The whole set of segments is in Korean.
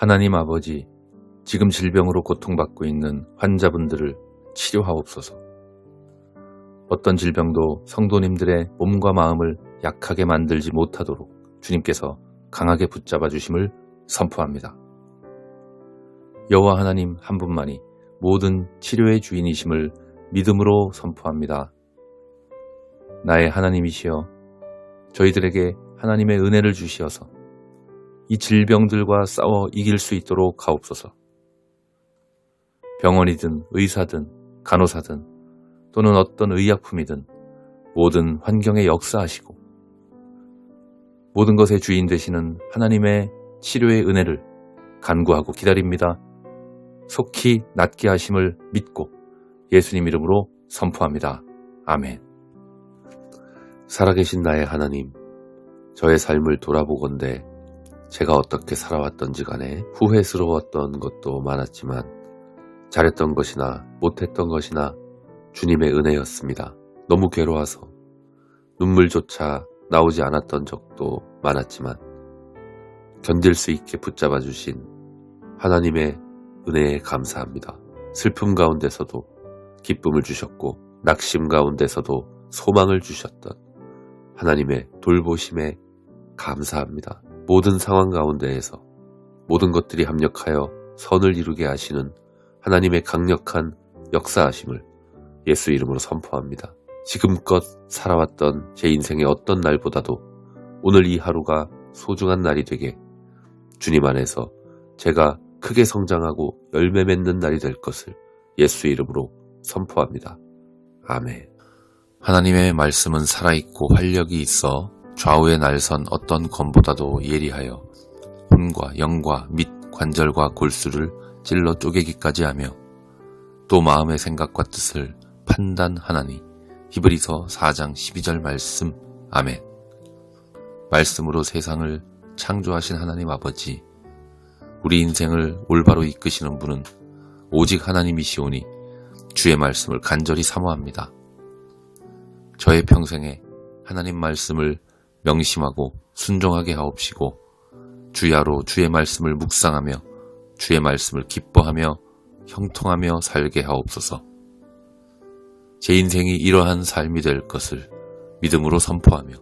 하나님 아버지, 지금 질병으로 고통받고 있는 환자분들을 치료하옵소서. 어떤 질병도 성도님들의 몸과 마음을 약하게 만들지 못하도록 주님께서 강하게 붙잡아 주심을 선포합니다. 여호와 하나님 한 분만이 모든 치료의 주인이심을 믿음으로 선포합니다. 나의 하나님이시여, 저희들에게 하나님의 은혜를 주시어서 이 질병들과 싸워 이길 수 있도록 하옵소서. 병원이든 의사든 간호사든 또는 어떤 의약품이든 모든 환경에 역사하시고 모든 것의 주인 되시는 하나님의 치료의 은혜를 간구하고 기다립니다. 속히 낫게 하심을 믿고 예수님 이름으로 선포합니다. 아멘. 살아계신 나의 하나님, 저의 삶을 돌아보건대 제가 어떻게 살아왔던지 간에 후회스러웠던 것도 많았지만 잘했던 것이나 못했던 것이나 주님의 은혜였습니다. 너무 괴로워서 눈물조차 나오지 않았던 적도 많았지만 견딜 수 있게 붙잡아 주신 하나님의 은혜에 감사합니다. 슬픔 가운데서도 기쁨을 주셨고 낙심 가운데서도 소망을 주셨던 하나님의 돌보심에 감사합니다. 모든 상황 가운데에서 모든 것들이 합력하여 선을 이루게 하시는 하나님의 강력한 역사하심을 예수 이름으로 선포합니다. 지금껏 살아왔던 제 인생의 어떤 날보다도 오늘 이 하루가 소중한 날이 되게 주님 안에서 제가 크게 성장하고 열매 맺는 날이 될 것을 예수 이름으로 선포합니다. 아멘. 하나님의 말씀은 살아있고 활력이 있어 좌우의 날선 어떤 검보다도 예리하여 혼과 영과 및 관절과 골수를 찔러 쪼개기까지 하며 또 마음의 생각과 뜻을 판단하나니. 히브리서 4장 12절 말씀. 아멘. 말씀으로 세상을 창조하신 하나님 아버지, 우리 인생을 올바로 이끄시는 분은 오직 하나님이시오니 주의 말씀을 간절히 사모합니다. 저의 평생에 하나님 말씀을 명심하고 순종하게 하옵시고 주야로 주의 말씀을 묵상하며 주의 말씀을 기뻐하며 형통하며 살게 하옵소서. 제 인생이 이러한 삶이 될 것을 믿음으로 선포하며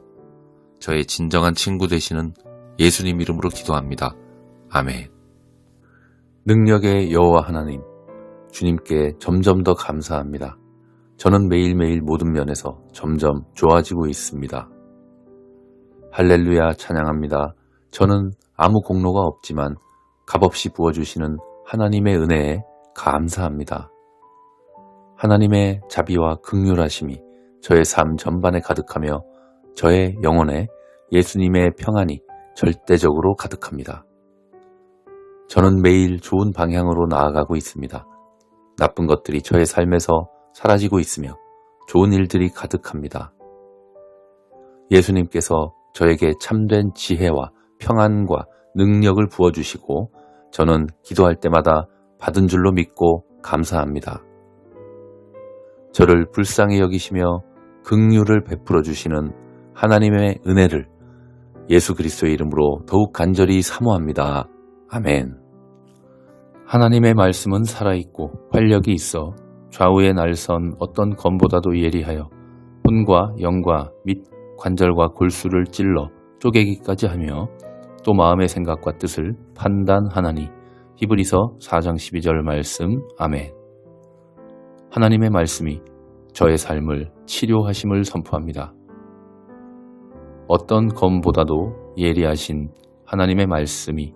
저의 진정한 친구 되시는 예수님 이름으로 기도합니다. 아멘. 능력의 여호와 하나님, 주님께 점점 더 감사합니다. 저는 매일매일 모든 면에서 점점 좋아지고 있습니다. 할렐루야, 찬양합니다. 저는 아무 공로가 없지만 값없이 부어주시는 하나님의 은혜에 감사합니다. 하나님의 자비와 긍휼하심이 저의 삶 전반에 가득하며 저의 영혼에 예수님의 평안이 절대적으로 가득합니다. 저는 매일 좋은 방향으로 나아가고 있습니다. 나쁜 것들이 저의 삶에서 사라지고 있으며 좋은 일들이 가득합니다. 예수님께서 저에게 참된 지혜와 평안과 능력을 부어주시고 저는 기도할 때마다 받은 줄로 믿고 감사합니다. 저를 불쌍히 여기시며 긍휼을 베풀어 주시는 하나님의 은혜를 예수 그리스도의 이름으로 더욱 간절히 사모합니다. 아멘. 하나님의 말씀은 살아있고 활력이 있어 좌우의 날선 어떤 검보다도 예리하여 혼과 영과 및 관절과 골수를 찔러 쪼개기까지 하며 또 마음의 생각과 뜻을 판단하나니. 히브리서 4장 12절 말씀. 아멘. 하나님의 말씀이 저의 삶을 치료하심을 선포합니다. 어떤 검보다도 예리하신 하나님의 말씀이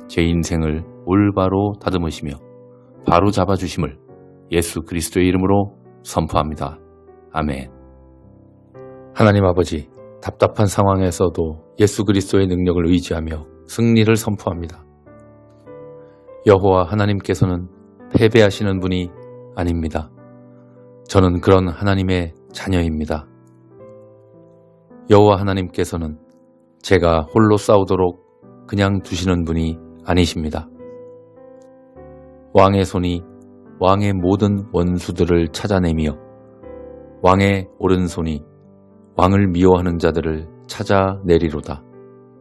제 인생을 올바로 다듬으시며 바로 잡아주심을 예수 그리스도의 이름으로 선포합니다. 아멘. 하나님 아버지, 답답한 상황에서도 예수 그리스도의 능력을 의지하며 승리를 선포합니다. 여호와 하나님께서는 패배하시는 분이 아닙니다. 저는 그런 하나님의 자녀입니다. 여호와 하나님께서는 제가 홀로 싸우도록 그냥 두시는 분이 아니십니다. 왕의 손이 왕의 모든 원수들을 찾아내며 왕의 오른손이 왕을 미워하는 자들을 찾아내리로다.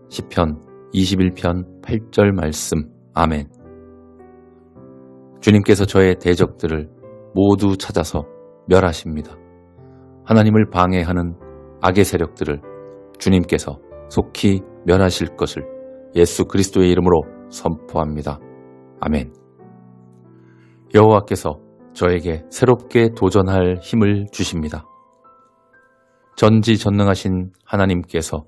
시편 21편 8절 말씀. 아멘. 주님께서 저의 대적들을 모두 찾아서 멸하십니다. 하나님을 방해하는 악의 세력들을 주님께서 속히 멸하실 것을 예수 그리스도의 이름으로 선포합니다. 아멘. 여호와께서 저에게 새롭게 도전할 힘을 주십니다. 전지전능하신 하나님께서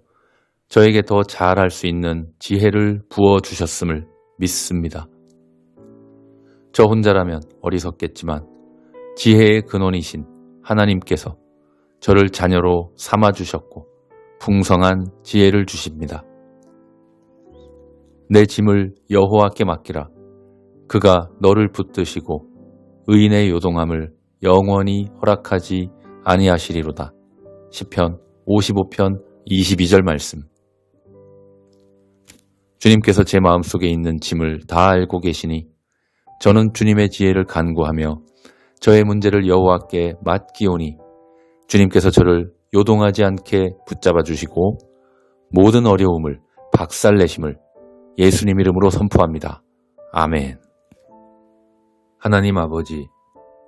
저에게 더 잘할 수 있는 지혜를 부어주셨음을 믿습니다. 저 혼자라면 어리석겠지만 지혜의 근원이신 하나님께서 저를 자녀로 삼아주셨고 풍성한 지혜를 주십니다. 내 짐을 여호와께 맡기라. 그가 너를 붙드시고 의인의 요동함을 영원히 허락하지 아니하시리로다. 시편 55편 22절 말씀. 주님께서 제 마음속에 있는 짐을 다 알고 계시니 저는 주님의 지혜를 간구하며 저의 문제를 여호와께 맡기오니 주님께서 저를 요동하지 않게 붙잡아 주시고 모든 어려움을 박살내심을 예수님 이름으로 선포합니다. 아멘. 하나님 아버지,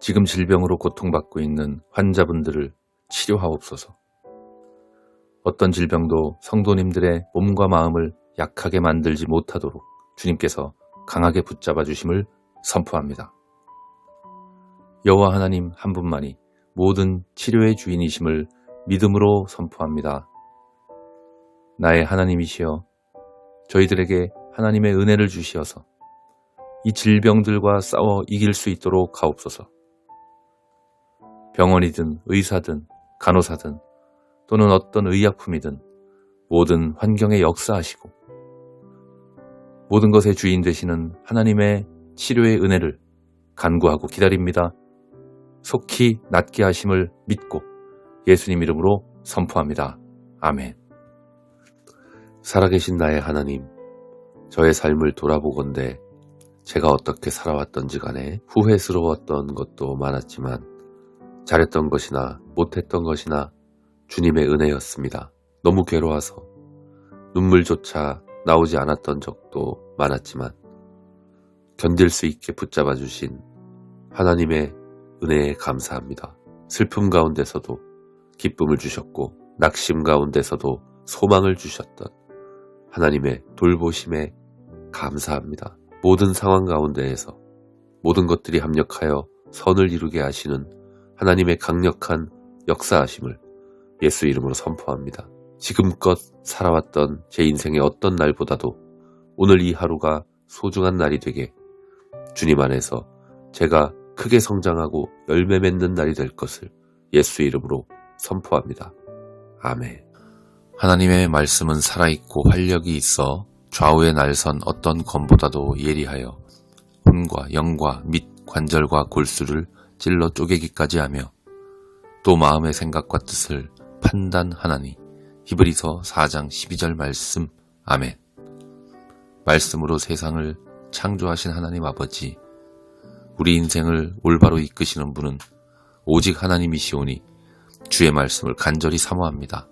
지금 질병으로 고통받고 있는 환자분들을 치료하옵소서. 어떤 질병도 성도님들의 몸과 마음을 약하게 만들지 못하도록 주님께서 강하게 붙잡아 주심을 선포합니다. 여호와 하나님 한 분만이 모든 치료의 주인이심을 믿음으로 선포합니다. 나의 하나님이시여, 저희들에게 하나님의 은혜를 주시어서 이 질병들과 싸워 이길 수 있도록 하옵소서. 병원이든 의사든 간호사든 또는 어떤 의약품이든 모든 환경에 역사하시고 모든 것의 주인 되시는 하나님의 치료의 은혜를 간구하고 기다립니다. 속히 낫게 하심을 믿고 예수님 이름으로 선포합니다. 아멘. 살아계신 나의 하나님, 저의 삶을 돌아보건대 제가 어떻게 살아왔던지 간에 후회스러웠던 것도 많았지만 잘했던 것이나 못했던 것이나 주님의 은혜였습니다. 너무 괴로워서 눈물조차 나오지 않았던 적도 많았지만 견딜 수 있게 붙잡아 주신 하나님의 은혜에 감사합니다. 슬픔 가운데서도 기쁨을 주셨고 낙심 가운데서도 소망을 주셨던 하나님의 돌보심에 감사합니다. 모든 상황 가운데에서 모든 것들이 합력하여 선을 이루게 하시는 하나님의 강력한 역사하심을 예수 이름으로 선포합니다. 지금껏 살아왔던 제 인생의 어떤 날보다도 오늘 이 하루가 소중한 날이 되게 주님 안에서 제가 크게 성장하고 열매 맺는 날이 될 것을 예수 이름으로 선포합니다. 아멘. 하나님의 말씀은 살아있고 활력이 있어 좌우의 날선 어떤 검보다도 예리하여 혼과 영과 및 관절과 골수를 찔러 쪼개기까지 하며 또 마음의 생각과 뜻을 판단하나니. 히브리서 4장 12절 말씀. 아멘. 말씀으로 세상을 창조하신 하나님 아버지, 우리 인생을 올바로 이끄시는 분은 오직 하나님이시오니 주의 말씀을 간절히 사모합니다.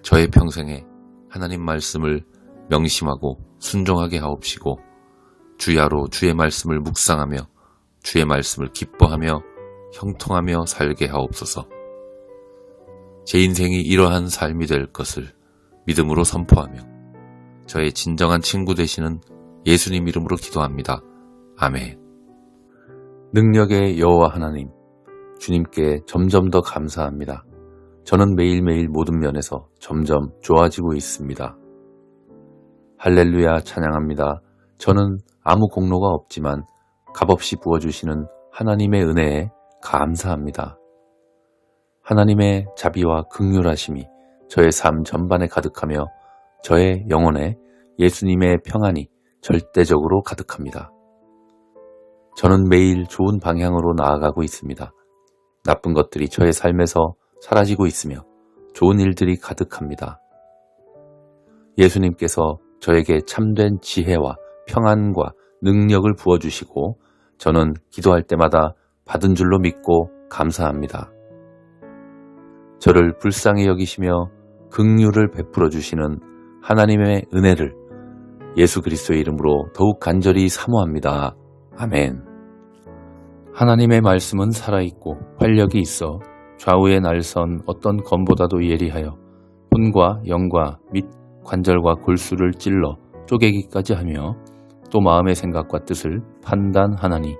저의 평생에 하나님 말씀을 명심하고 순종하게 하옵시고 주야로 주의 말씀을 묵상하며 주의 말씀을 기뻐하며 형통하며 살게 하옵소서. 제 인생이 이러한 삶이 될 것을 믿음으로 선포하며 저의 진정한 친구 되시는 예수님 이름으로 기도합니다. 아멘. 능력의 여호와 하나님, 주님께 점점 더 감사합니다. 저는 매일매일 모든 면에서 점점 좋아지고 있습니다. 할렐루야 찬양합니다. 저는 아무 공로가 없지만 값없이 부어주시는 하나님의 은혜에 감사합니다. 하나님의 자비와 긍휼하심이 저의 삶 전반에 가득하며 저의 영혼에 예수님의 평안이 절대적으로 가득합니다. 저는 매일 좋은 방향으로 나아가고 있습니다. 나쁜 것들이 저의 삶에서 사라지고 있으며 좋은 일들이 가득합니다. 예수님께서 저에게 참된 지혜와 평안과 능력을 부어주시고 저는 기도할 때마다 받은 줄로 믿고 감사합니다. 저를 불쌍히 여기시며 긍휼을 베풀어 주시는 하나님의 은혜를 예수 그리스도의 이름으로 더욱 간절히 사모합니다. 아멘. 하나님의 말씀은 살아있고 활력이 있어 좌우의 날선 어떤 검보다도 예리하여 혼과 영과 및 관절과 골수를 찔러 쪼개기까지 하며 또 마음의 생각과 뜻을 판단하나니.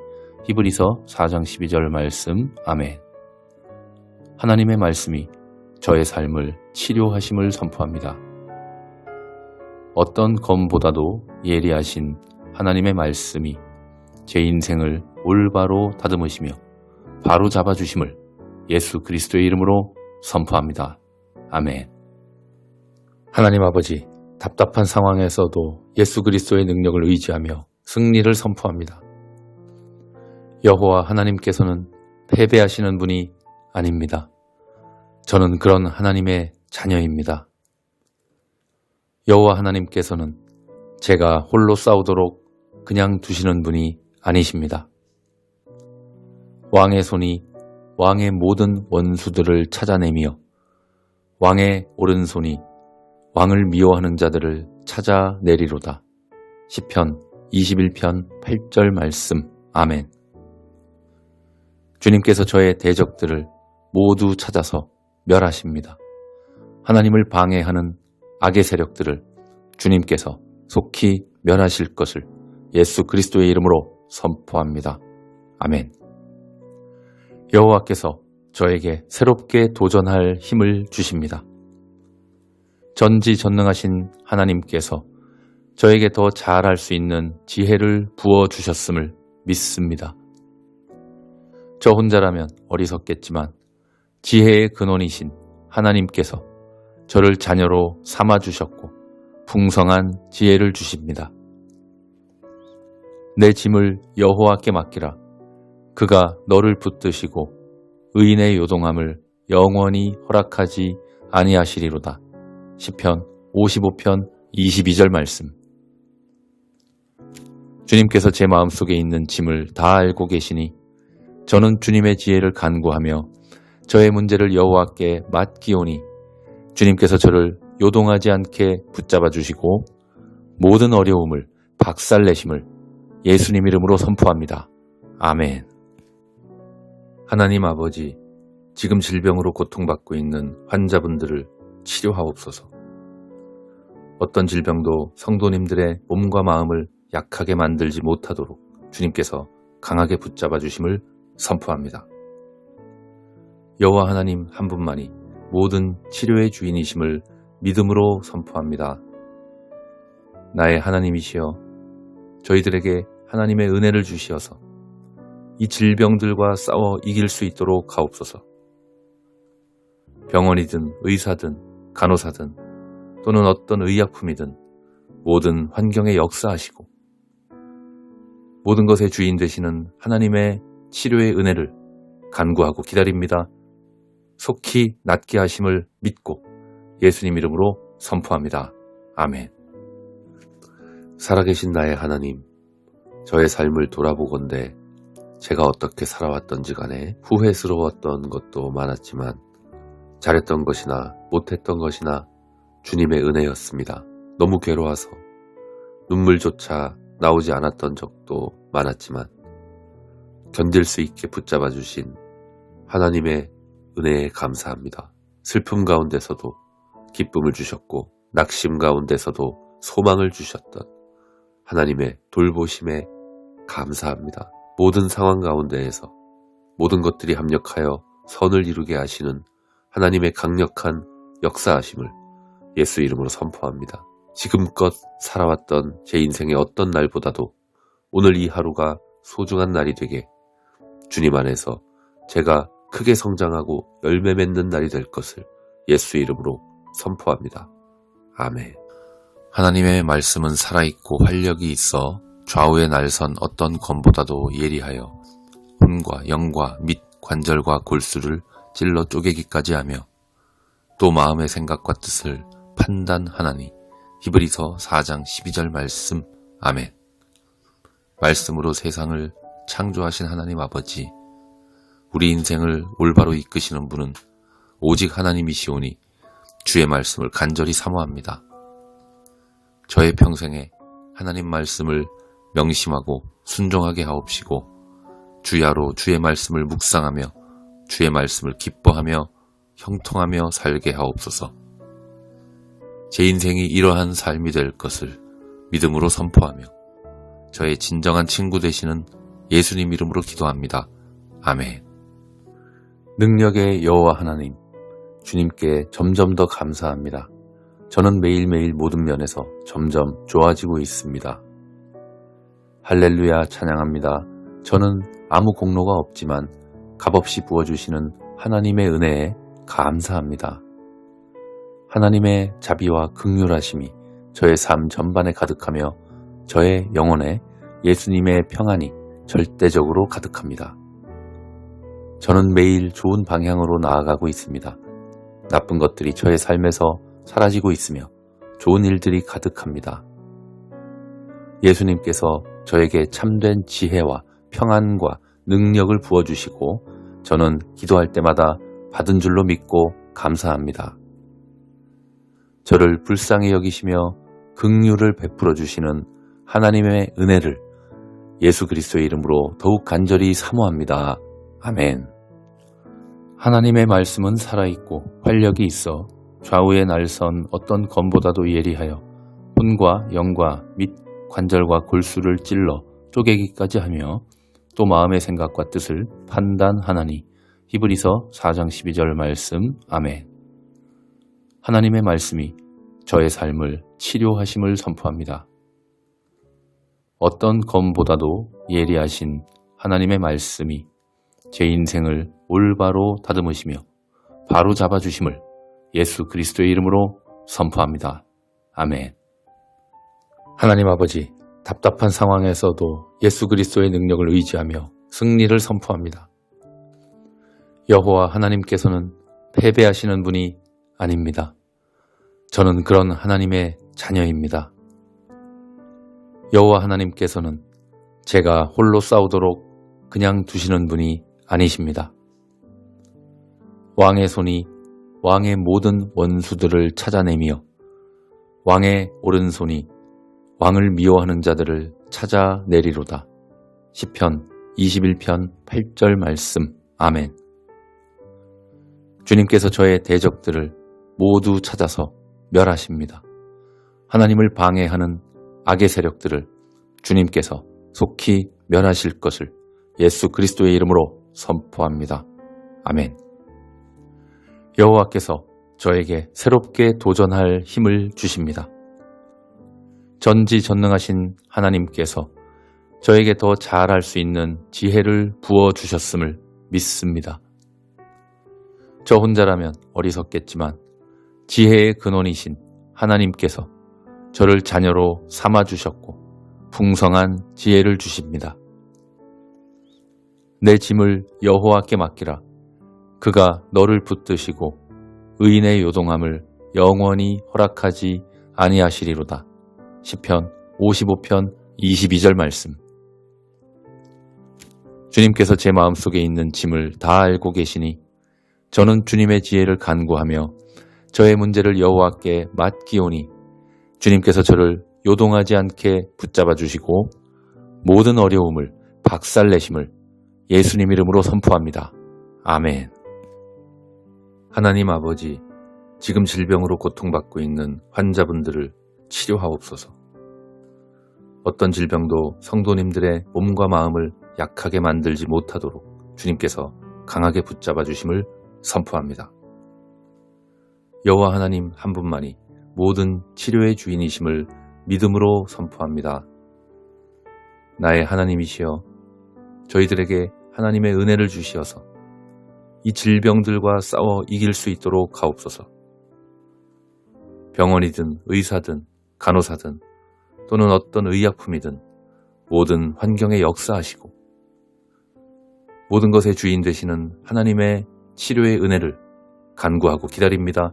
히브리서 4장 12절 말씀. 아멘. 하나님의 말씀이 저의 삶을 치료하심을 선포합니다. 어떤 검보다도 예리하신 하나님의 말씀이 제 인생을 올바로 다듬으시며 바로 잡아주심을 예수 그리스도의 이름으로 선포합니다. 아멘. 하나님 아버지, 답답한 상황에서도 예수 그리스도의 능력을 의지하며 승리를 선포합니다. 여호와 하나님께서는 패배하시는 분이 아닙니다. 저는 그런 하나님의 자녀입니다. 여호와 하나님께서는 제가 홀로 싸우도록 그냥 두시는 분이 아니십니다. 왕의 손이 왕의 모든 원수들을 찾아내며 왕의 오른손이 왕을 미워하는 자들을 찾아내리로다. 시편 21편 8절 말씀. 아멘. 주님께서 저의 대적들을 모두 찾아서 멸하십니다. 하나님을 방해하는 악의 세력들을 주님께서 속히 멸하실 것을 예수 그리스도의 이름으로 선포합니다. 아멘. 여호와께서 저에게 새롭게 도전할 힘을 주십니다. 전지전능하신 하나님께서 저에게 더 잘할 수 있는 지혜를 부어주셨음을 믿습니다. 저 혼자라면 어리석겠지만 지혜의 근원이신 하나님께서 저를 자녀로 삼아주셨고 풍성한 지혜를 주십니다. 내 짐을 여호와께 맡기라. 그가 너를 붙드시고 의인의 요동함을 영원히 허락하지 아니하시리로다. 시편 55편 22절 말씀. 주님께서 제 마음속에 있는 짐을 다 알고 계시니 저는 주님의 지혜를 간구하며 저의 문제를 여호와께 맡기오니 주님께서 저를 요동하지 않게 붙잡아 주시고 모든 어려움을 박살내심을 예수님 이름으로 선포합니다. 아멘. 하나님 아버지, 지금 질병으로 고통받고 있는 환자분들을 치료하옵소서. 어떤 질병도 성도님들의 몸과 마음을 약하게 만들지 못하도록 주님께서 강하게 붙잡아 주심을 선포합니다. 여호와 하나님 한 분만이 모든 치료의 주인이심을 믿음으로 선포합니다. 나의 하나님이시여, 저희들에게 하나님의 은혜를 주시어서 이 질병들과 싸워 이길 수 있도록 하옵소서. 병원이든 의사든 간호사든 또는 어떤 의약품이든 모든 환경에 역사하시고 모든 것의 주인 되시는 하나님의 치료의 은혜를 간구하고 기다립니다. 속히 낫게 하심을 믿고 예수님 이름으로 선포합니다. 아멘. 살아계신 나의 하나님, 저의 삶을 돌아보건대 제가 어떻게 살아왔던지 간에 후회스러웠던 것도 많았지만 잘했던 것이나 못했던 것이나 주님의 은혜였습니다. 너무 괴로워서 눈물조차 나오지 않았던 적도 많았지만 견딜 수 있게 붙잡아 주신 하나님의 은혜에 감사합니다. 슬픔 가운데서도 기쁨을 주셨고 낙심 가운데서도 소망을 주셨던 하나님의 돌보심에 감사합니다. 모든 상황 가운데에서 모든 것들이 합력하여 선을 이루게 하시는 하나님의 강력한 역사하심을 예수 이름으로 선포합니다. 지금껏 살아왔던 제 인생의 어떤 날보다도 오늘 이 하루가 소중한 날이 되게 주님 안에서 제가 크게 성장하고 열매 맺는 날이 될 것을 예수 이름으로 선포합니다. 아멘. 하나님의 말씀은 살아있고 활력이 있어 좌우의 날선 어떤 검보다도 예리하여 혼과 영과 및 관절과 골수를 찔러 쪼개기까지 하며 또 마음의 생각과 뜻을 판단하나니. 히브리서 4장 12절 말씀. 아멘. 말씀으로 세상을 창조하신 하나님 아버지, 우리 인생을 올바로 이끄시는 분은 오직 하나님이시오니 주의 말씀을 간절히 사모합니다. 저의 평생에 하나님 말씀을 명심하고 순종하게 하옵시고 주야로 주의 말씀을 묵상하며 주의 말씀을 기뻐하며 형통하며 살게 하옵소서. 제 인생이 이러한 삶이 될 것을 믿음으로 선포하며 저의 진정한 친구 되시는 예수님 이름으로 기도합니다. 아멘. 능력의 여호와 하나님, 주님께 점점 더 감사합니다. 저는 매일매일 모든 면에서 점점 좋아지고 있습니다. 할렐루야 찬양합니다. 저는 아무 공로가 없지만 값없이 부어주시는 하나님의 은혜에 감사합니다. 하나님의 자비와 긍휼하심이 저의 삶 전반에 가득하며 저의 영혼에 예수님의 평안이 절대적으로 가득합니다. 저는 매일 좋은 방향으로 나아가고 있습니다. 나쁜 것들이 저의 삶에서 사라지고 있으며 좋은 일들이 가득합니다. 예수님께서 저에게 참된 지혜와 평안과 능력을 부어주시고 저는 기도할 때마다 받은 줄로 믿고 감사합니다. 저를 불쌍히 여기시며 긍휼을 베풀어 주시는 하나님의 은혜를 예수 그리스도의 이름으로 더욱 간절히 사모합니다. 아멘. 하나님의 말씀은 살아있고 활력이 있어 좌우에 날선 어떤 검보다도 예리하여 혼과 영과 및 관절과 골수를 찔러 쪼개기까지 하며 또 마음의 생각과 뜻을 판단하나니. 히브리서 4장 12절 말씀. 아멘. 하나님의 말씀이 저의 삶을 치료하심을 선포합니다. 어떤 검보다도 예리하신 하나님의 말씀이 제 인생을 올바로 다듬으시며 바로 잡아주심을 예수 그리스도의 이름으로 선포합니다. 아멘. 하나님 아버지, 답답한 상황에서도 예수 그리스도의 능력을 의지하며 승리를 선포합니다. 여호와 하나님께서는 패배하시는 분이 아닙니다. 저는 그런 하나님의 자녀입니다. 여호와 하나님께서는 제가 홀로 싸우도록 그냥 두시는 분이 아니십니다. 왕의 손이 왕의 모든 원수들을 찾아내며 왕의 오른손이 왕을 미워하는 자들을 찾아내리로다. 시편 21편 8절 말씀. 아멘. 주님께서 저의 대적들을 모두 찾아서 멸하십니다. 하나님을 방해하는 악의 세력들을 주님께서 속히 멸하실 것을 예수 그리스도의 이름으로 선포합니다. 아멘. 여호와께서 저에게 새롭게 도전할 힘을 주십니다. 전지전능하신 하나님께서 저에게 더 잘할 수 있는 지혜를 부어주셨음을 믿습니다. 저 혼자라면 어리석겠지만 지혜의 근원이신 하나님께서 저를 자녀로 삼아주셨고 풍성한 지혜를 주십니다. 내 짐을 여호와께 맡기라. 그가 너를 붙드시고 의인의 요동함을 영원히 허락하지 아니하시리로다. 시편 55편 22절 말씀. 주님께서 제 마음속에 있는 짐을 다 알고 계시니 저는 주님의 지혜를 간구하며 저의 문제를 여호와께 맡기오니 주님께서 저를 요동하지 않게 붙잡아 주시고 모든 어려움을 박살내심을 예수님 이름으로 선포합니다. 아멘. 하나님 아버지, 지금 질병으로 고통받고 있는 환자분들을 치료하옵소서. 어떤 질병도 성도님들의 몸과 마음을 약하게 만들지 못하도록 주님께서 강하게 붙잡아 주심을 선포합니다. 여호와 하나님 한 분만이 모든 치료의 주인이심을 믿음으로 선포합니다. 나의 하나님이시여, 저희들에게 하나님의 은혜를 주시어서 이 질병들과 싸워 이길 수 있도록 하옵소서. 병원이든 의사든 간호사든 또는 어떤 의약품이든 모든 환경에 역사하시고 모든 것의 주인 되시는 하나님의 치료의 은혜를 간구하고 기다립니다.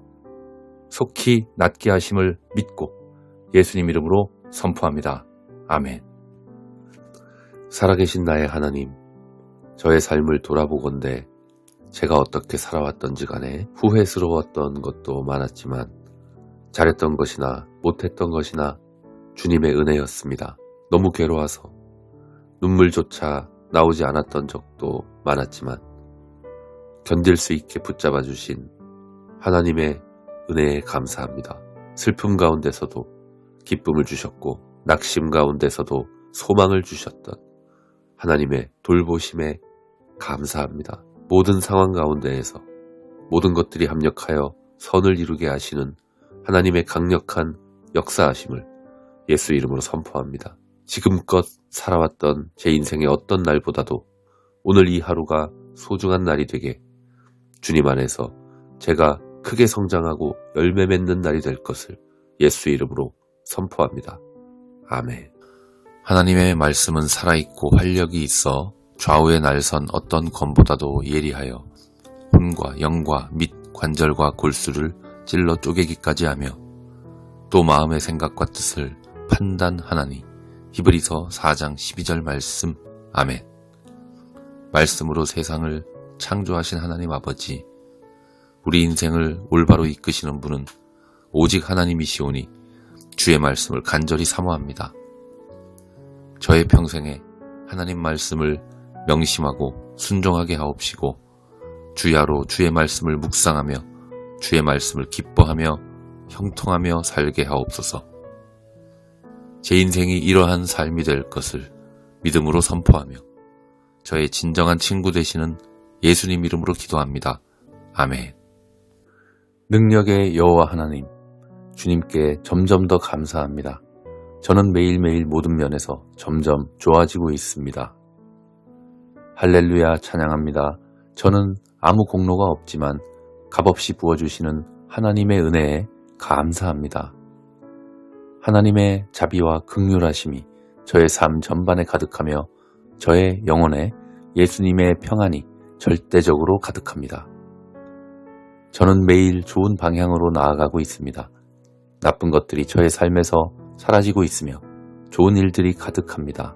속히 낫게 하심을 믿고 예수님 이름으로 선포합니다. 아멘. 살아계신 나의 하나님, 저의 삶을 돌아보건대 제가 어떻게 살아왔던지 간에 후회스러웠던 것도 많았지만 잘했던 것이나 못했던 것이나 주님의 은혜였습니다. 너무 괴로워서 눈물조차 나오지 않았던 적도 많았지만 견딜 수 있게 붙잡아 주신 하나님의 은혜에 감사합니다. 슬픔 가운데서도 기쁨을 주셨고 낙심 가운데서도 소망을 주셨던 하나님의 돌보심에 감사합니다. 모든 상황 가운데에서 모든 것들이 합력하여 선을 이루게 하시는 하나님의 강력한 역사하심을 예수 이름으로 선포합니다. 지금껏 살아왔던 제 인생의 어떤 날보다도 오늘 이 하루가 소중한 날이 되게 주님 안에서 제가 크게 성장하고 열매 맺는 날이 될 것을 예수 이름으로 선포합니다. 아멘. 하나님의 말씀은 살아있고 활력이 있어 좌우의 날선 어떤 검보다도 예리하여 혼과 영과 및 관절과 골수를 찔러 쪼개기까지 하며 또 마음의 생각과 뜻을 판단하나니. 히브리서 4장 12절 말씀. 아멘. 말씀으로 세상을 창조하신 하나님 아버지, 우리 인생을 올바로 이끄시는 분은 오직 하나님이시오니 주의 말씀을 간절히 사모합니다. 저의 평생에 하나님 말씀을 명심하고 순종하게 하옵시고 주야로 주의 말씀을 묵상하며 주의 말씀을 기뻐하며 형통하며 살게 하옵소서. 제 인생이 이러한 삶이 될 것을 믿음으로 선포하며 저의 진정한 친구 되시는 예수님 이름으로 기도합니다. 아멘. 능력의 여호와 하나님, 주님께 점점 더 감사합니다. 저는 매일매일 모든 면에서 점점 좋아지고 있습니다. 할렐루야 찬양합니다. 저는 아무 공로가 없지만 값없이 부어주시는 하나님의 은혜에 감사합니다. 하나님의 자비와 긍휼하심이 저의 삶 전반에 가득하며 저의 영혼에 예수님의 평안이 절대적으로 가득합니다. 저는 매일 좋은 방향으로 나아가고 있습니다. 나쁜 것들이 저의 삶에서 사라지고 있으며 좋은 일들이 가득합니다.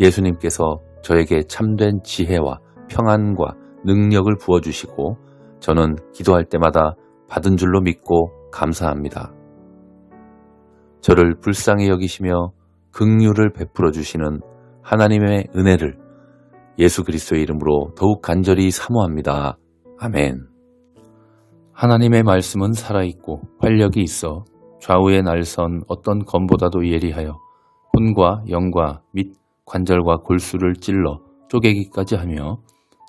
예수님께서 저에게 참된 지혜와 평안과 능력을 부어주시고 저는 기도할 때마다 받은 줄로 믿고 감사합니다. 저를 불쌍히 여기시며 긍휼을 베풀어 주시는 하나님의 은혜를 예수 그리스도의 이름으로 더욱 간절히 사모합니다. 아멘. 하나님의 말씀은 살아있고 활력이 있어 좌우의 날선 어떤 검보다도 예리하여 혼과 영과 및 관절과 골수를 찔러 쪼개기까지 하며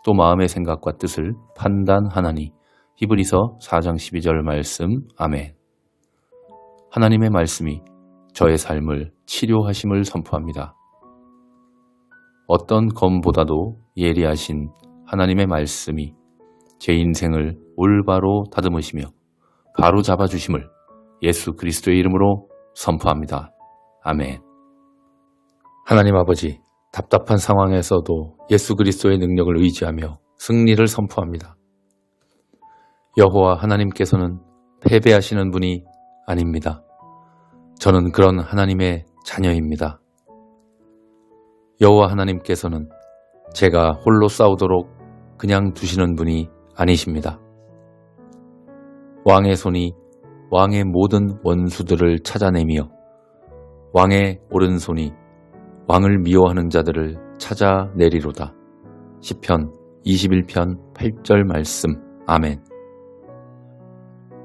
또 마음의 생각과 뜻을 판단하나니. 히브리서 4장 12절 말씀. 아멘. 하나님의 말씀이 저의 삶을 치료하심을 선포합니다. 어떤 검보다도 예리하신 하나님의 말씀이 제 인생을 올바로 다듬으시며 바로 잡아주심을 예수 그리스도의 이름으로 선포합니다. 아멘. 하나님 아버지, 답답한 상황에서도 예수 그리스도의 능력을 의지하며 승리를 선포합니다. 여호와 하나님께서는 패배하시는 분이 아닙니다. 저는 그런 하나님의 자녀입니다. 여호와 하나님께서는 제가 홀로 싸우도록 그냥 두시는 분이 아니십니다. 왕의 손이 왕의 모든 원수들을 찾아내며 왕의 오른손이 왕을 미워하는 자들을 찾아내리로다. 시편 21편 8절 말씀. 아멘.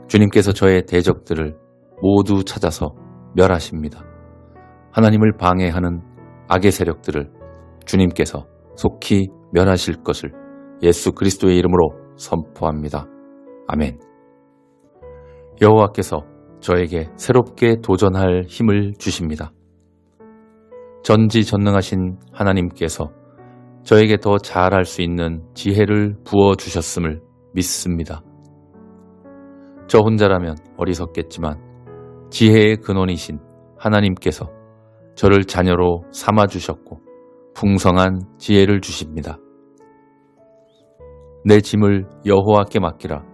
주님께서 저의 대적들을 모두 찾아서 멸하십니다. 하나님을 방해하는 악의 세력들을 주님께서 속히 멸하실 것을 예수 그리스도의 이름으로 선포합니다. 아멘. 여호와께서 저에게 새롭게 도전할 힘을 주십니다. 전지전능하신 하나님께서 저에게 더 잘할 수 있는 지혜를 부어주셨음을 믿습니다. 저 혼자라면 어리석겠지만 지혜의 근원이신 하나님께서 저를 자녀로 삼아주셨고 풍성한 지혜를 주십니다. 내 짐을 여호와께 맡기라.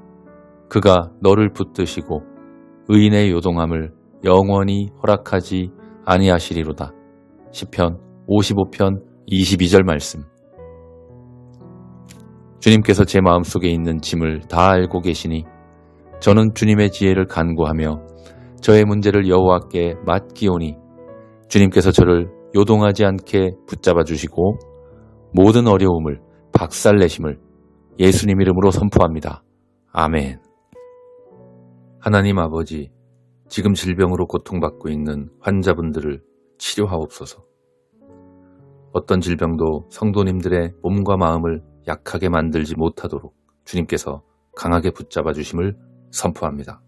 그가 너를 붙드시고 의인의 요동함을 영원히 허락하지 아니하시리로다. 시편 55편 22절 말씀. 주님께서 제 마음속에 있는 짐을 다 알고 계시니 저는 주님의 지혜를 간구하며 저의 문제를 여호와께 맡기오니 주님께서 저를 요동하지 않게 붙잡아 주시고 모든 어려움을 박살내심을 예수님 이름으로 선포합니다. 아멘. 하나님 아버지, 지금 질병으로 고통받고 있는 환자분들을 치료하옵소서. 어떤 질병도 성도님들의 몸과 마음을 약하게 만들지 못하도록 주님께서 강하게 붙잡아 주심을 선포합니다.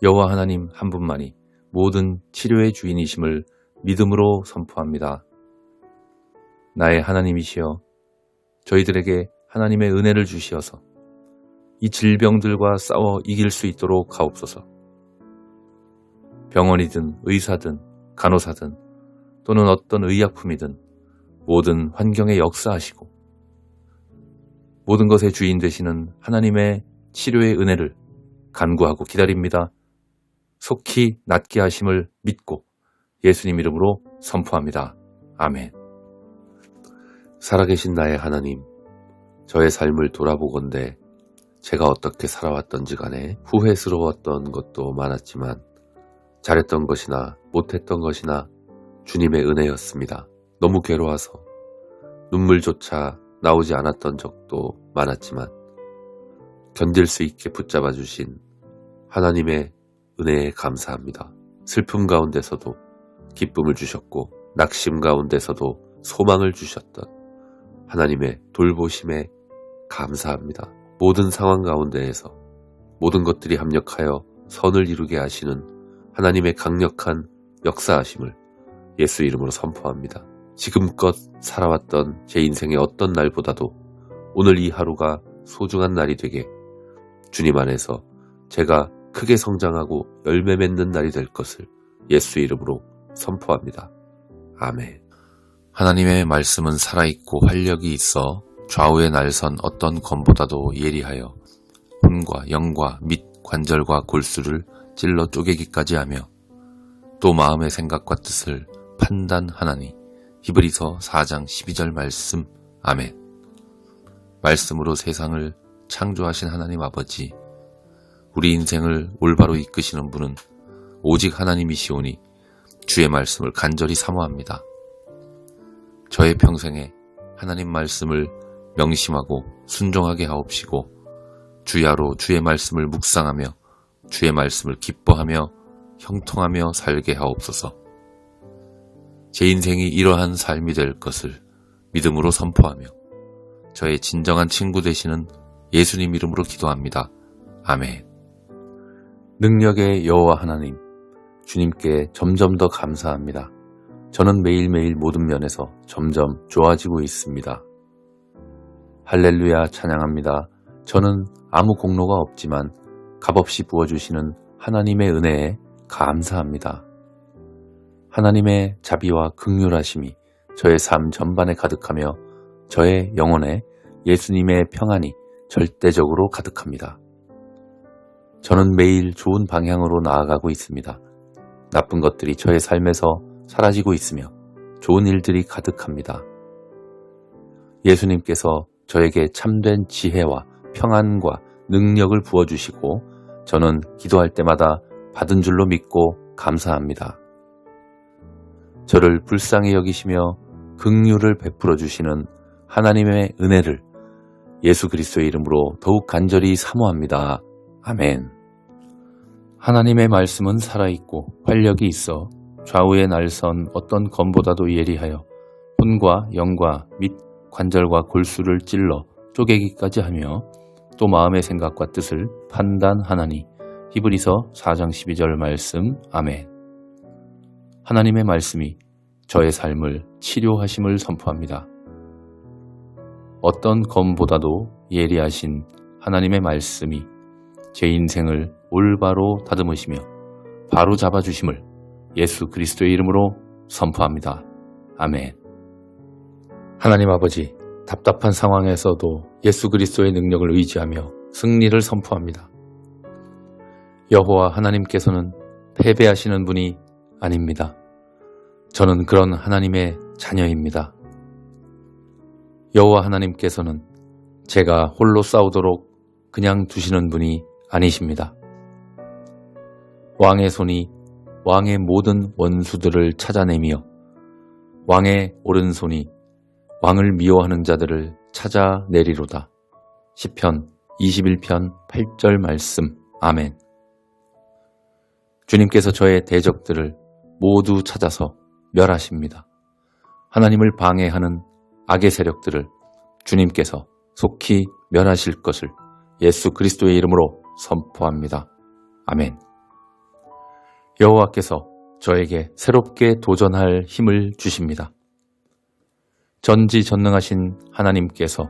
여호와 하나님 한 분만이 모든 치료의 주인이심을 믿음으로 선포합니다. 나의 하나님이시여, 저희들에게 하나님의 은혜를 주시어서 이 질병들과 싸워 이길 수 있도록 하옵소서. 병원이든 의사든 간호사든 또는 어떤 의약품이든 모든 환경에 역사하시고 모든 것의 주인 되시는 하나님의 치료의 은혜를 간구하고 기다립니다. 속히 낫게 하심을 믿고 예수님 이름으로 선포합니다. 아멘. 살아계신 나의 하나님, 저의 삶을 돌아보건대 제가 어떻게 살아왔던지 간에 후회스러웠던 것도 많았지만 잘했던 것이나 못했던 것이나 주님의 은혜였습니다. 너무 괴로워서 눈물조차 나오지 않았던 적도 많았지만 견딜 수 있게 붙잡아 주신 하나님의 은혜에 감사합니다. 슬픔 가운데서도 기쁨을 주셨고 낙심 가운데서도 소망을 주셨던 하나님의 돌보심에 감사합니다. 모든 상황 가운데에서 모든 것들이 합력하여 선을 이루게 하시는 하나님의 강력한 역사하심을 예수 이름으로 선포합니다. 지금껏 살아왔던 제 인생의 어떤 날보다도 오늘 이 하루가 소중한 날이 되게 주님 안에서 제가 크게 성장하고 열매 맺는 날이 될 것을 예수 이름으로 선포합니다. 아멘. 하나님의 말씀은 살아있고 활력이 있어 좌우의 날선 어떤 검보다도 예리하여 혼과 영과 및 관절과 골수를 찔러 쪼개기까지 하며 또 마음의 생각과 뜻을 판단하나니. 히브리서 4장 12절 말씀. 아멘. 말씀으로 세상을 창조하신 하나님 아버지, 우리 인생을 올바로 이끄시는 분은 오직 하나님이시오니 주의 말씀을 간절히 사모합니다. 저의 평생에 하나님 말씀을 명심하고 순종하게 하옵시고 주야로 주의 말씀을 묵상하며 주의 말씀을 기뻐하며 형통하며 살게 하옵소서. 제 인생이 이러한 삶이 될 것을 믿음으로 선포하며 저의 진정한 친구 되시는 예수님 이름으로 기도합니다. 아멘. 능력의 여호와 하나님, 주님께 점점 더 감사합니다. 저는 매일매일 모든 면에서 점점 좋아지고 있습니다. 할렐루야, 찬양합니다. 저는 아무 공로가 없지만 값없이 부어주시는 하나님의 은혜에 감사합니다. 하나님의 자비와 긍휼하심이 저의 삶 전반에 가득하며 저의 영혼에 예수님의 평안이 절대적으로 가득합니다. 저는 매일 좋은 방향으로 나아가고 있습니다. 나쁜 것들이 저의 삶에서 사라지고 있으며 좋은 일들이 가득합니다. 예수님께서 저에게 참된 지혜와 평안과 능력을 부어주시고 저는 기도할 때마다 받은 줄로 믿고 감사합니다. 저를 불쌍히 여기시며 긍휼을 베풀어 주시는 하나님의 은혜를 예수 그리스도의 이름으로 더욱 간절히 사모합니다. 아멘. 하나님의 말씀은 살아있고 활력이 있어 좌우의 날선 어떤 검보다도 예리하여 혼과 영과 및 관절과 골수를 찔러 쪼개기까지 하며 또 마음의 생각과 뜻을 판단하나니. 히브리서 4장 12절 말씀. 아멘. 하나님의 말씀이 저의 삶을 치료하심을 선포합니다. 어떤 검보다도 예리하신 하나님의 말씀이 제 인생을 올바로 다듬으시며 바로 잡아주심을 예수 그리스도의 이름으로 선포합니다. 아멘. 하나님 아버지, 답답한 상황에서도 예수 그리스도의 능력을 의지하며 승리를 선포합니다. 여호와 하나님께서는 패배하시는 분이 아닙니다. 저는 그런 하나님의 자녀입니다. 여호와 하나님께서는 제가 홀로 싸우도록 그냥 두시는 분이 아니십니다. 왕의 손이 왕의 모든 원수들을 찾아내며 왕의 오른손이 왕을 미워하는 자들을 찾아내리로다. 시편 21편 8절 말씀. 아멘. 주님께서 저의 대적들을 모두 찾아서 멸하십니다. 하나님을 방해하는 악의 세력들을 주님께서 속히 멸하실 것을 예수 그리스도의 이름으로 선포합니다. 아멘. 여호와께서 저에게 새롭게 도전할 힘을 주십니다. 전지전능하신 하나님께서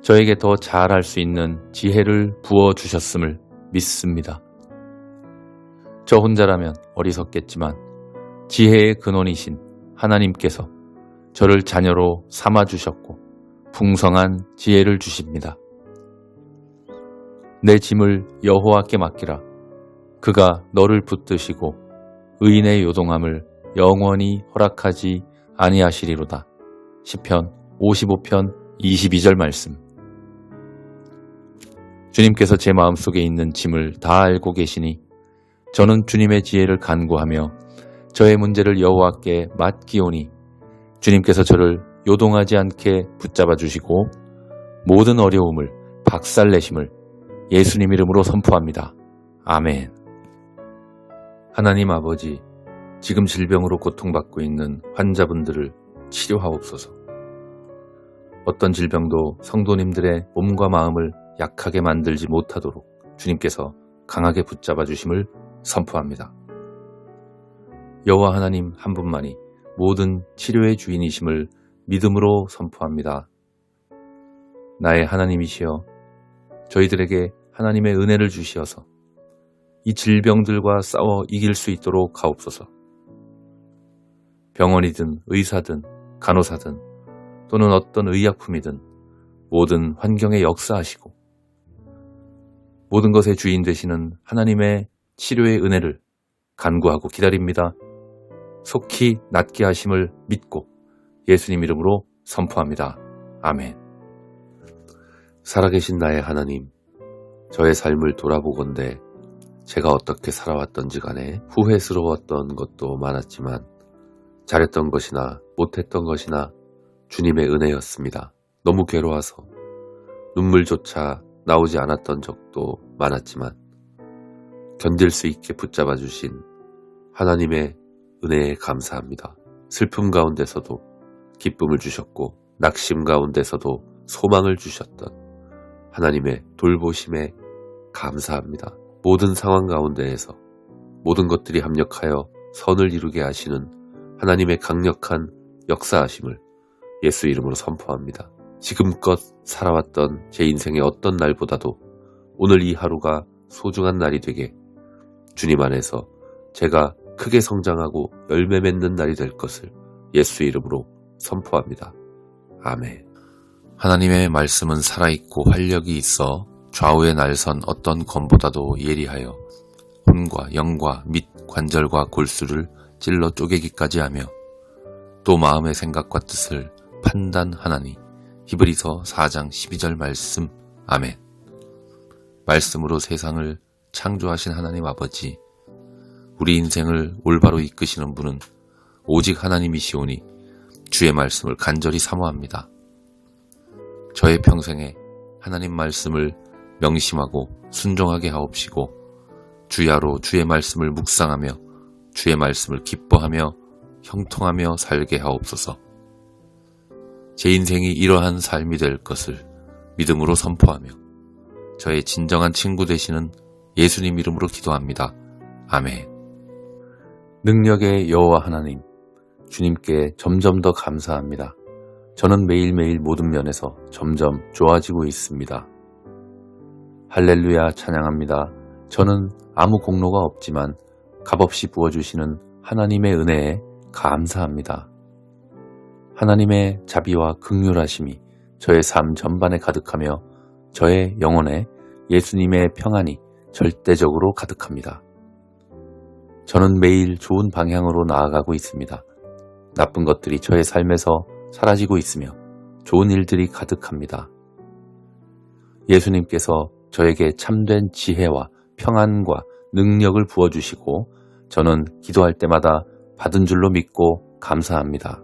저에게 더 잘할 수 있는 지혜를 부어주셨음을 믿습니다. 저 혼자라면 어리석겠지만 지혜의 근원이신 하나님께서 저를 자녀로 삼아주셨고 풍성한 지혜를 주십니다. 내 짐을 여호와께 맡기라. 그가 너를 붙드시고 의인의 요동함을 영원히 허락하지 아니하시리로다. 시편 55편 22절 말씀. 주님께서 제 마음속에 있는 짐을 다 알고 계시니 저는 주님의 지혜를 간구하며 저의 문제를 여호와께 맡기오니 주님께서 저를 요동하지 않게 붙잡아 주시고 모든 어려움을 박살내심을 예수님 이름으로 선포합니다. 아멘. 하나님 아버지, 지금 질병으로 고통받고 있는 환자분들을 치료하옵소서. 어떤 질병도 성도님들의 몸과 마음을 약하게 만들지 못하도록 주님께서 강하게 붙잡아 주심을 선포합니다. 여호와 하나님 한 분만이 모든 치료의 주인이심을 믿음으로 선포합니다. 나의 하나님이시여, 저희들에게 하나님의 은혜를 주시어서 이 질병들과 싸워 이길 수 있도록 하옵소서. 병원이든 의사든 간호사든 또는 어떤 의약품이든 모든 환경에 역사하시고 모든 것의 주인 되시는 하나님의 치료의 은혜를 간구하고 기다립니다. 속히 낫게 하심을 믿고 예수님 이름으로 선포합니다. 아멘. 살아계신 나의 하나님, 저의 삶을 돌아보건대 제가 어떻게 살아왔던지 간에 후회스러웠던 것도 많았지만 잘했던 것이나 못했던 것이나 주님의 은혜였습니다. 너무 괴로워서 눈물조차 나오지 않았던 적도 많았지만 견딜 수 있게 붙잡아 주신 하나님의 은혜에 감사합니다. 슬픔 가운데서도 기쁨을 주셨고 낙심 가운데서도 소망을 주셨던 하나님의 돌보심에 감사합니다. 모든 상황 가운데에서 모든 것들이 합력하여 선을 이루게 하시는 하나님의 강력한 역사하심을 예수 이름으로 선포합니다. 지금껏 살아왔던 제 인생의 어떤 날보다도 오늘 이 하루가 소중한 날이 되게 주님 안에서 제가 크게 성장하고 열매 맺는 날이 될 것을 예수 이름으로 선포합니다. 아멘. 하나님의 말씀은 살아있고 활력이 있어 좌우의 날선 어떤 검보다도 예리하여 혼과 영과 및 관절과 골수를 찔러 쪼개기까지 하며 또 마음의 생각과 뜻을 판단하나니. 히브리서 4장 12절 말씀. 아멘. 말씀으로 세상을 창조하신 하나님 아버지, 우리 인생을 올바로 이끄시는 분은 오직 하나님이시오니 주의 말씀을 간절히 사모합니다. 저의 평생에 하나님 말씀을 명심하고 순종하게 하옵시고 주야로 주의 말씀을 묵상하며 주의 말씀을 기뻐하며 형통하며 살게 하옵소서. 제 인생이 이러한 삶이 될 것을 믿음으로 선포하며 저의 진정한 친구 되시는 예수님 이름으로 기도합니다. 아멘. 능력의 여호와 하나님, 주님께 점점 더 감사합니다. 저는 매일매일 모든 면에서 점점 좋아지고 있습니다. 할렐루야 찬양합니다. 저는 아무 공로가 없지만 값없이 부어주시는 하나님의 은혜에 감사합니다. 하나님의 자비와 긍휼하심이 저의 삶 전반에 가득하며 저의 영혼에 예수님의 평안이 절대적으로 가득합니다. 저는 매일 좋은 방향으로 나아가고 있습니다. 나쁜 것들이 저의 삶에서 사라지고 있으며 좋은 일들이 가득합니다. 예수님께서 저에게 참된 지혜와 평안과 능력을 부어주시고 저는 기도할 때마다 받은 줄로 믿고 감사합니다.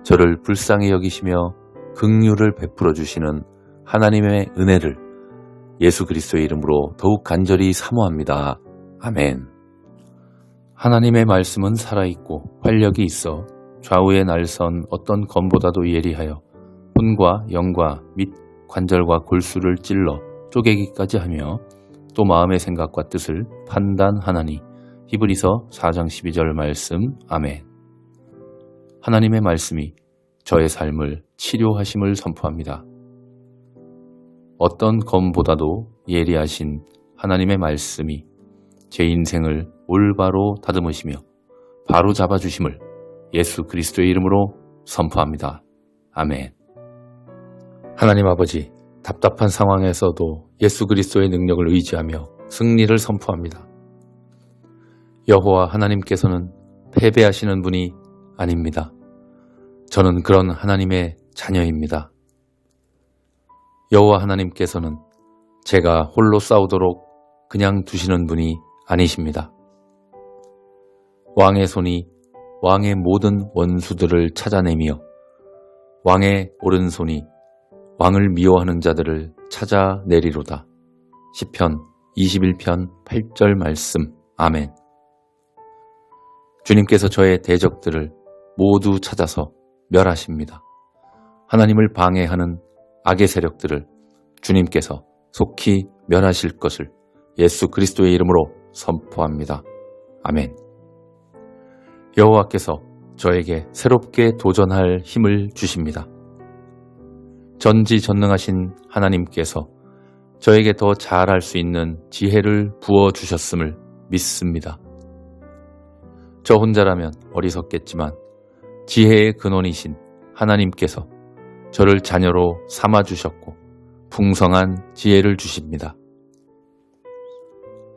저를 불쌍히 여기시며 긍휼을 베풀어 주시는 하나님의 은혜를 예수 그리스도의 이름으로 더욱 간절히 사모합니다. 아멘. 하나님의 말씀은 살아있고 활력이 있어 좌우의 날선 어떤 검보다도 예리하여 혼과 영과 및 관절과 골수를 찔러 쪼개기까지 하며 또 마음의 생각과 뜻을 판단하나니. 히브리서 4장 12절 말씀. 아멘. 하나님의 말씀이 저의 삶을 치료하심을 선포합니다. 어떤 검보다도 예리하신 하나님의 말씀이 제 인생을 올바로 다듬으시며 바로 잡아주심을 예수 그리스도의 이름으로 선포합니다. 아멘. 하나님 아버지, 답답한 상황에서도 예수 그리스도의 능력을 의지하며 승리를 선포합니다. 여호와 하나님께서는 패배하시는 분이 아닙니다. 저는 그런 하나님의 자녀입니다. 여호와 하나님께서는 제가 홀로 싸우도록 그냥 두시는 분이 아니십니다. 왕의 손이 왕의 모든 원수들을 찾아내며 왕의 오른손이 왕을 미워하는 자들을 찾아내리로다. 시편 21편 8절 말씀. 아멘. 주님께서 저의 대적들을 모두 찾아서 멸하십니다. 하나님을 방해하는 악의 세력들을 주님께서 속히 멸하실 것을 예수 그리스도의 이름으로 선포합니다. 아멘. 여호와께서 저에게 새롭게 도전할 힘을 주십니다. 전지전능하신 하나님께서 저에게 더 잘할 수 있는 지혜를 부어주셨음을 믿습니다. 저 혼자라면 어리석겠지만 지혜의 근원이신 하나님께서 저를 자녀로 삼아주셨고 풍성한 지혜를 주십니다.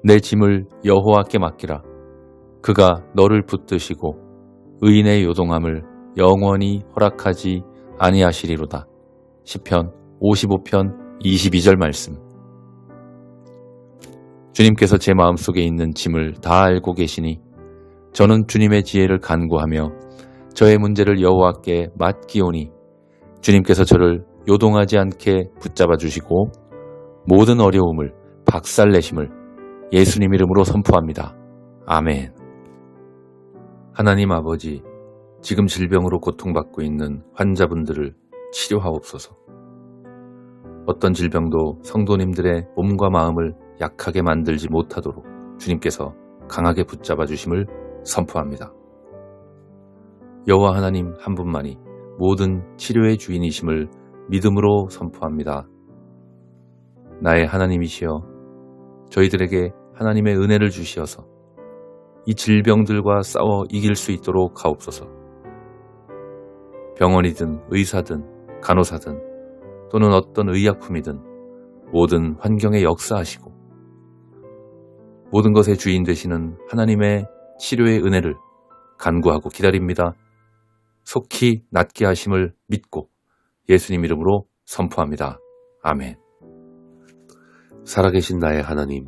내 짐을 여호와께 맡기라. 그가 너를 붙드시고 의인의 요동함을 영원히 허락하지 아니하시리로다. 시편 55편 22절 말씀. 주님께서 제 마음속에 있는 짐을 다 알고 계시니 저는 주님의 지혜를 간구하며 저의 문제를 여호와께 맡기오니 주님께서 저를 요동하지 않게 붙잡아 주시고 모든 어려움을 박살내심을 예수님 이름으로 선포합니다. 아멘. 하나님 아버지, 지금 질병으로 고통받고 있는 환자분들을 치료하옵소서. 어떤 질병도 성도님들의 몸과 마음을 약하게 만들지 못하도록 주님께서 강하게 붙잡아 주심을 선포합니다. 여호와 하나님 한 분만이 모든 치료의 주인이심을 믿음으로 선포합니다. 나의 하나님이시여, 저희들에게 하나님의 은혜를 주시어서 이 질병들과 싸워 이길 수 있도록 하옵소서. 병원이든 의사든 간호사든 또는 어떤 의약품이든 모든 환경에 역사하시고 모든 것의 주인 되시는 하나님의 치료의 은혜를 간구하고 기다립니다. 속히 낫게 하심을 믿고 예수님 이름으로 선포합니다. 아멘. 살아계신 나의 하나님,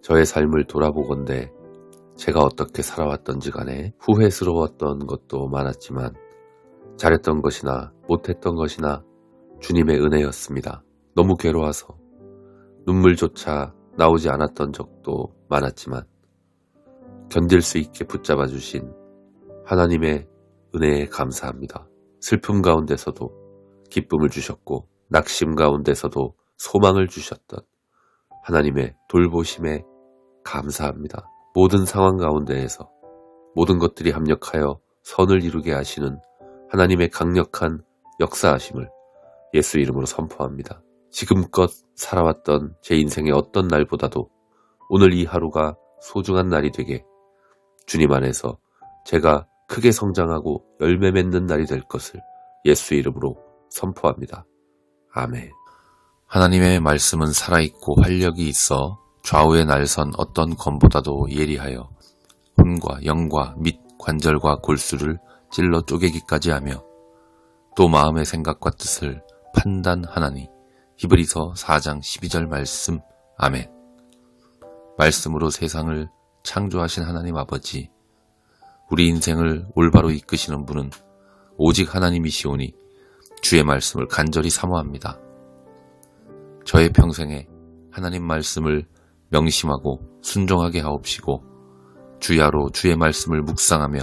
저의 삶을 돌아보건대 제가 어떻게 살아왔던지 간에 후회스러웠던 것도 많았지만 잘했던 것이나 못했던 것이나 주님의 은혜였습니다. 너무 괴로워서 눈물조차 나오지 않았던 적도 많았지만 견딜 수 있게 붙잡아 주신 하나님의 은혜에 감사합니다. 슬픔 가운데서도 기쁨을 주셨고 낙심 가운데서도 소망을 주셨던 하나님의 돌보심에 감사합니다. 모든 상황 가운데에서 모든 것들이 합력하여 선을 이루게 하시는 하나님의 강력한 역사하심을 예수 이름으로 선포합니다. 지금껏 살아왔던 제 인생의 어떤 날보다도 오늘 이 하루가 소중한 날이 되게 주님 안에서 제가 크게 성장하고 열매 맺는 날이 될 것을 예수 이름으로 선포합니다. 아멘. 하나님의 말씀은 살아있고 활력이 있어 좌우의 날선 어떤 검보다도 예리하여 혼과 영과 및 관절과 골수를 찔러 쪼개기까지 하며 또 마음의 생각과 뜻을 판단하나니. 히브리서 4장 12절 말씀. 아멘. 말씀으로 세상을 창조하신 하나님 아버지, 우리 인생을 올바로 이끄시는 분은 오직 하나님이시오니 주의 말씀을 간절히 사모합니다. 저의 평생에 하나님 말씀을 명심하고 순종하게 하옵시고 주야로 주의 말씀을 묵상하며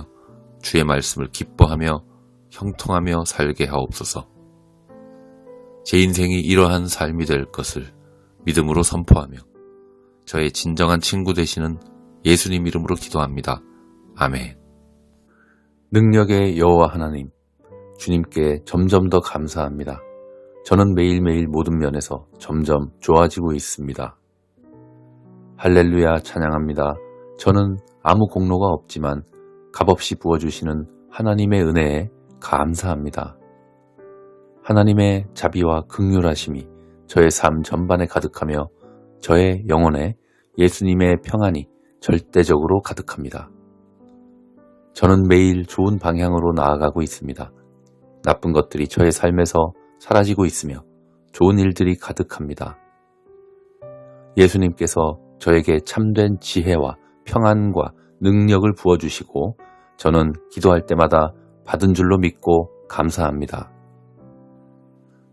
주의 말씀을 기뻐하며 형통하며 살게 하옵소서. 제 인생이 이러한 삶이 될 것을 믿음으로 선포하며 저의 진정한 친구 되시는 예수님 이름으로 기도합니다. 아멘. 능력의 여호와 하나님, 주님께 점점 더 감사합니다. 저는 매일매일 모든 면에서 점점 좋아지고 있습니다. 할렐루야 찬양합니다. 저는 아무 공로가 없지만 값없이 부어주시는 하나님의 은혜에 감사합니다. 하나님의 자비와 긍휼하심이 저의 삶 전반에 가득하며 저의 영혼에 예수님의 평안이 절대적으로 가득합니다. 저는 매일 좋은 방향으로 나아가고 있습니다. 나쁜 것들이 저의 삶에서 사라지고 있으며 좋은 일들이 가득합니다. 예수님께서 저에게 참된 지혜와 평안과 능력을 부어주시고 저는 기도할 때마다 받은 줄로 믿고 감사합니다.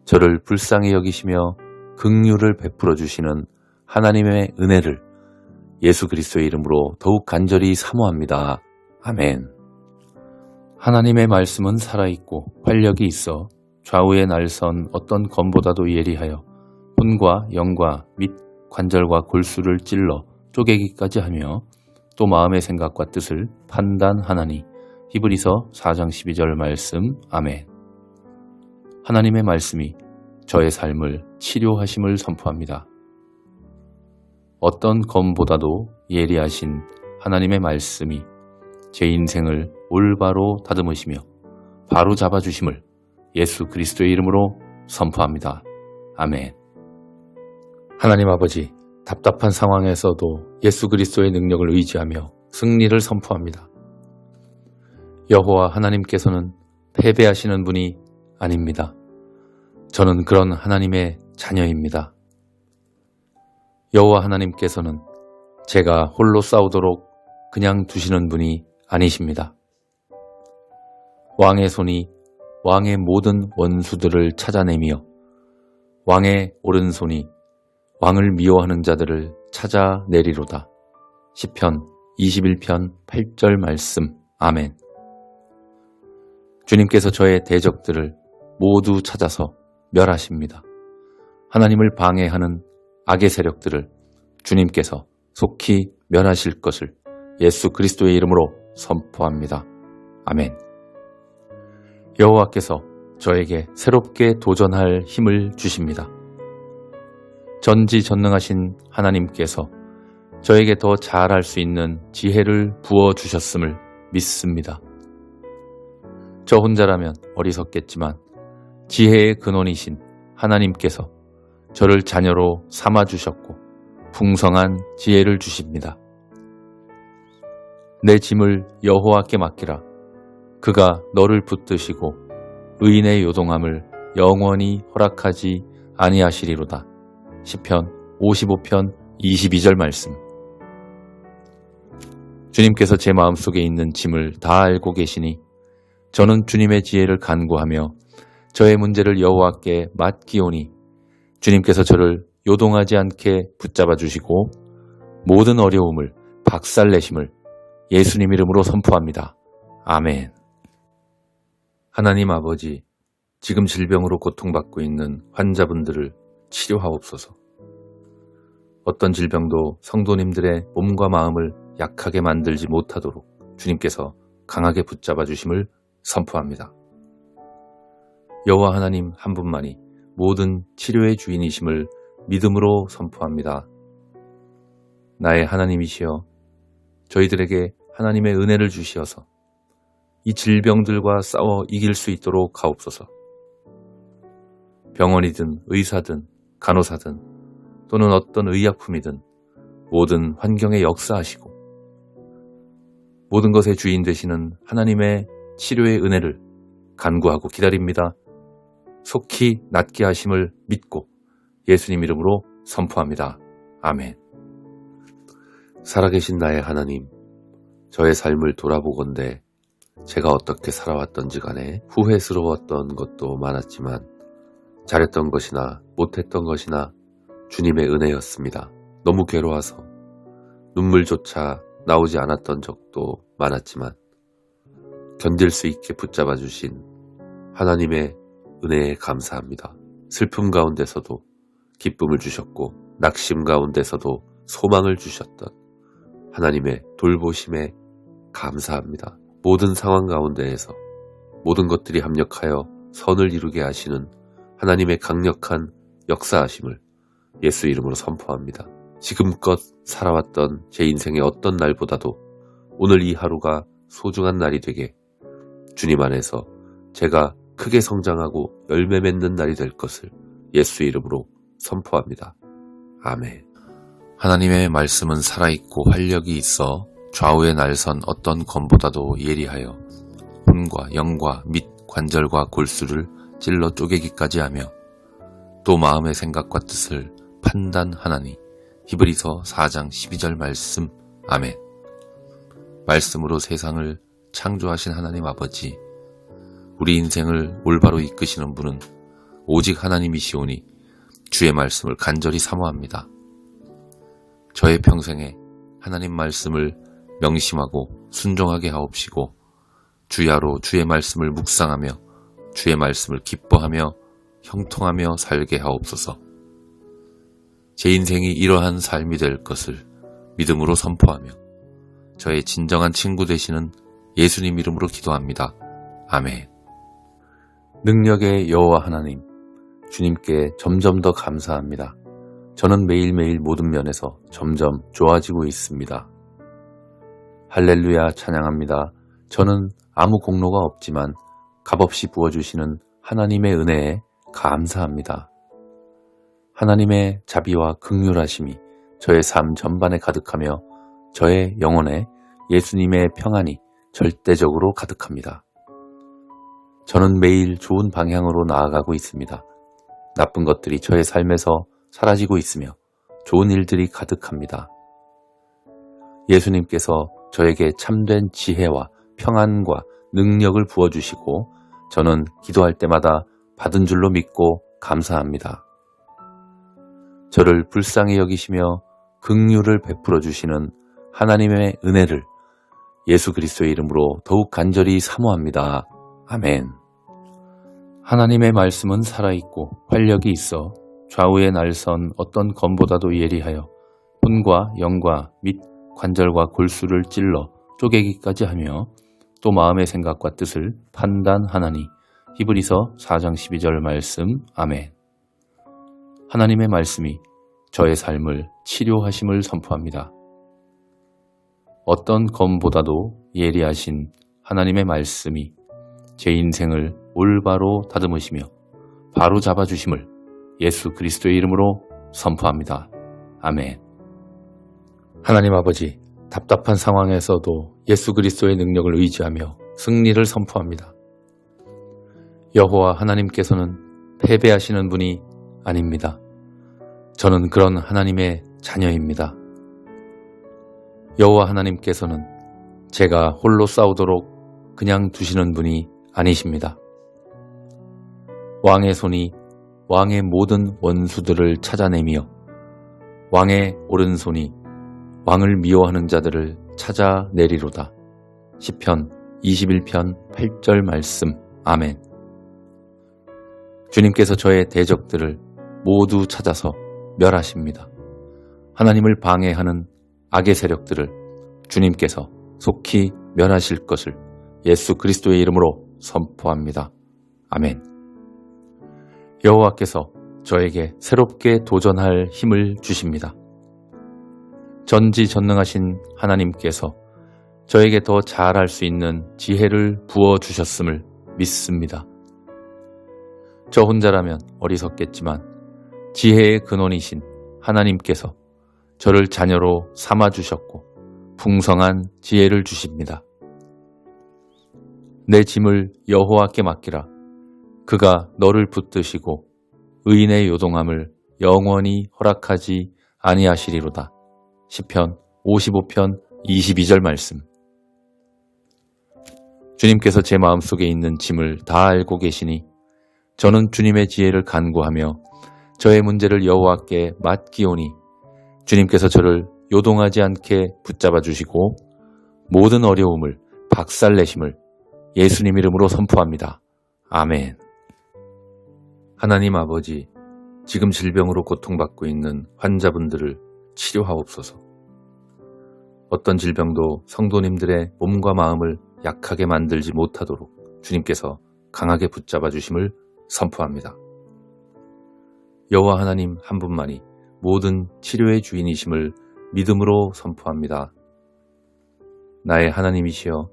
저를 불쌍히 여기시며 긍휼을 베풀어 주시는 하나님의 은혜를 예수 그리스도의 이름으로 더욱 간절히 사모합니다. 아멘. 하나님의 말씀은 살아있고 활력이 있어 좌우에 날선 어떤 검보다도 예리하여 혼과 영과 및 관절과 골수를 찔러 쪼개기까지 하며 또 마음의 생각과 뜻을 판단하나니. 히브리서 4장 12절 말씀. 아멘. 하나님의 말씀이 저의 삶을 치료하심을 선포합니다. 어떤 검보다도 예리하신 하나님의 말씀이 제 인생을 올바로 다듬으시며 바로 잡아주심을 예수 그리스도의 이름으로 선포합니다. 아멘. 하나님 아버지, 답답한 상황에서도 예수 그리스도의 능력을 의지하며 승리를 선포합니다. 여호와 하나님께서는 패배하시는 분이 아닙니다. 저는 그런 하나님의 자녀입니다. 여호와 하나님께서는 제가 홀로 싸우도록 그냥 두시는 분이 아니십니다. 왕의 손이 왕의 모든 원수들을 찾아내며 왕의 오른손이 왕을 미워하는 자들을 찾아내리로다. 시편 21편 8절 말씀. 아멘. 주님께서 저의 대적들을 모두 찾아서 멸하십니다. 하나님을 방해하는 악의 세력들을 주님께서 속히 멸하실 것을 예수 그리스도의 이름으로 선포합니다. 아멘. 여호와께서 저에게 새롭게 도전할 힘을 주십니다. 전지전능하신 하나님께서 저에게 더 잘할 수 있는 지혜를 부어주셨음을 믿습니다. 저 혼자라면 어리석겠지만 지혜의 근원이신 하나님께서 저를 자녀로 삼아주셨고 풍성한 지혜를 주십니다. 내 짐을 여호와께 맡기라. 그가 너를 붙드시고 의인의 요동함을 영원히 허락하지 아니하시리로다. 시편 55편 22절 말씀. 주님께서 제 마음속에 있는 짐을 다 알고 계시니 저는 주님의 지혜를 간구하며 저의 문제를 여호와께 맡기오니 주님께서 저를 요동하지 않게 붙잡아 주시고 모든 어려움을 박살내심을 예수님 이름으로 선포합니다. 아멘. 하나님 아버지, 지금 질병으로 고통받고 있는 환자분들을 치료하옵소서. 어떤 질병도 성도님들의 몸과 마음을 약하게 만들지 못하도록 주님께서 강하게 붙잡아 주심을 선포합니다. 여호와 하나님 한 분만이 모든 치료의 주인이심을 믿음으로 선포합니다. 나의 하나님이시여, 저희들에게 하나님의 은혜를 주시어서 이 질병들과 싸워 이길 수 있도록 하옵소서. 병원이든 의사든 간호사든 또는 어떤 의약품이든 모든 환경에 역사하시고 모든 것의 주인 되시는 하나님의 치료의 은혜를 간구하고 기다립니다. 속히 낫게 하심을 믿고 예수님 이름으로 선포합니다. 아멘. 살아계신 나의 하나님, 저의 삶을 돌아보건대 제가 어떻게 살아왔던지 간에 후회스러웠던 것도 많았지만 잘했던 것이나 못했던 것이나 주님의 은혜였습니다. 너무 괴로워서 눈물조차 나오지 않았던 적도 많았지만 견딜 수 있게 붙잡아 주신 하나님의 은혜에 감사합니다. 슬픔 가운데서도 기쁨을 주셨고 낙심 가운데서도 소망을 주셨던 하나님의 돌보심에 감사합니다. 모든 상황 가운데에서 모든 것들이 합력하여 선을 이루게 하시는 하나님의 강력한 역사하심을 예수 이름으로 선포합니다. 지금껏 살아왔던 제 인생의 어떤 날보다도 오늘 이 하루가 소중한 날이 되게 주님 안에서 제가 크게 성장하고 열매 맺는 날이 될 것을 예수 이름으로 선포합니다. 아멘. 하나님의 말씀은 살아있고 활력이 있어 좌우의 날선 어떤 검보다도 예리하여 혼과 영과 및 관절과 골수를 찔러 쪼개기까지 하며 또 마음의 생각과 뜻을 판단하나니. 히브리서 4장 12절 말씀. 아멘. 말씀으로 세상을 창조하신 하나님 아버지, 우리 인생을 올바로 이끄시는 분은 오직 하나님이시오니 주의 말씀을 간절히 사모합니다. 저의 평생에 하나님 말씀을 명심하고 순종하게 하옵시고 주야로 주의 말씀을 묵상하며 주의 말씀을 기뻐하며 형통하며 살게 하옵소서. 제 인생이 이러한 삶이 될 것을 믿음으로 선포하며 저의 진정한 친구 되시는 예수님 이름으로 기도합니다. 아멘. 능력의 여호와 하나님, 주님께 점점 더 감사합니다. 저는 매일매일 모든 면에서 점점 좋아지고 있습니다. 할렐루야 찬양합니다. 저는 아무 공로가 없지만 값없이 부어주시는 하나님의 은혜에 감사합니다. 하나님의 자비와 긍휼하심이 저의 삶 전반에 가득하며 저의 영혼에 예수님의 평안이 절대적으로 가득합니다. 저는 매일 좋은 방향으로 나아가고 있습니다. 나쁜 것들이 저의 삶에서 사라지고 있으며 좋은 일들이 가득합니다. 예수님께서 저에게 참된 지혜와 평안과 능력을 부어주시고 저는 기도할 때마다 받은 줄로 믿고 감사합니다. 저를 불쌍히 여기시며 긍휼을 베풀어 주시는 하나님의 은혜를 예수 그리스도의 이름으로 더욱 간절히 사모합니다. 아멘. 하나님의 말씀은 살아있고 활력이 있어 좌우의 날선 어떤 검보다도 예리하여 혼과 영과 및 관절과 골수를 찔러 쪼개기까지 하며 또 마음의 생각과 뜻을 판단하나니. 히브리서 4장 12절 말씀. 아멘. 하나님의 말씀이 저의 삶을 치료하심을 선포합니다. 어떤 검보다도 예리하신 하나님의 말씀이 제 인생을 올바로 다듬으시며 바로 잡아주심을 예수 그리스도의 이름으로 선포합니다. 아멘. 하나님 아버지, 답답한 상황에서도 예수 그리스도의 능력을 의지하며 승리를 선포합니다. 여호와 하나님께서는 패배하시는 분이 아닙니다. 저는 그런 하나님의 자녀입니다. 여호와 하나님께서는 제가 홀로 싸우도록 그냥 두시는 분이 아니십니다. 왕의 손이 왕의 모든 원수들을 찾아내며 왕의 오른손이 왕을 미워하는 자들을 찾아내리로다. 시편 21편 8절 말씀. 아멘. 주님께서 저의 대적들을 모두 찾아서 멸하십니다. 하나님을 방해하는 악의 세력들을 주님께서 속히 멸하실 것을 예수 그리스도의 이름으로 선포합니다. 아멘. 여호와께서 저에게 새롭게 도전할 힘을 주십니다. 전지전능하신 하나님께서 저에게 더 잘할 수 있는 지혜를 부어주셨음을 믿습니다. 저 혼자라면 어리석겠지만 지혜의 근원이신 하나님께서 저를 자녀로 삼아주셨고 풍성한 지혜를 주십니다. 내 짐을 여호와께 맡기라. 그가 너를 붙드시고 의인의 요동함을 영원히 허락하지 아니하시리로다. 시편 55편 22절 말씀. 주님께서 제 마음속에 있는 짐을 다 알고 계시니 저는 주님의 지혜를 간구하며 저의 문제를 여호와께 맡기오니 주님께서 저를 요동하지 않게 붙잡아 주시고 모든 어려움을 박살내심을 예수님 이름으로 선포합니다. 아멘. 하나님 아버지, 지금 질병으로 고통받고 있는 환자분들을 치료하옵소서. 어떤 질병도 성도님들의 몸과 마음을 약하게 만들지 못하도록 주님께서 강하게 붙잡아 주심을 선포합니다. 여호와 하나님 한 분만이 모든 치료의 주인이심을 믿음으로 선포합니다. 나의 하나님이시여,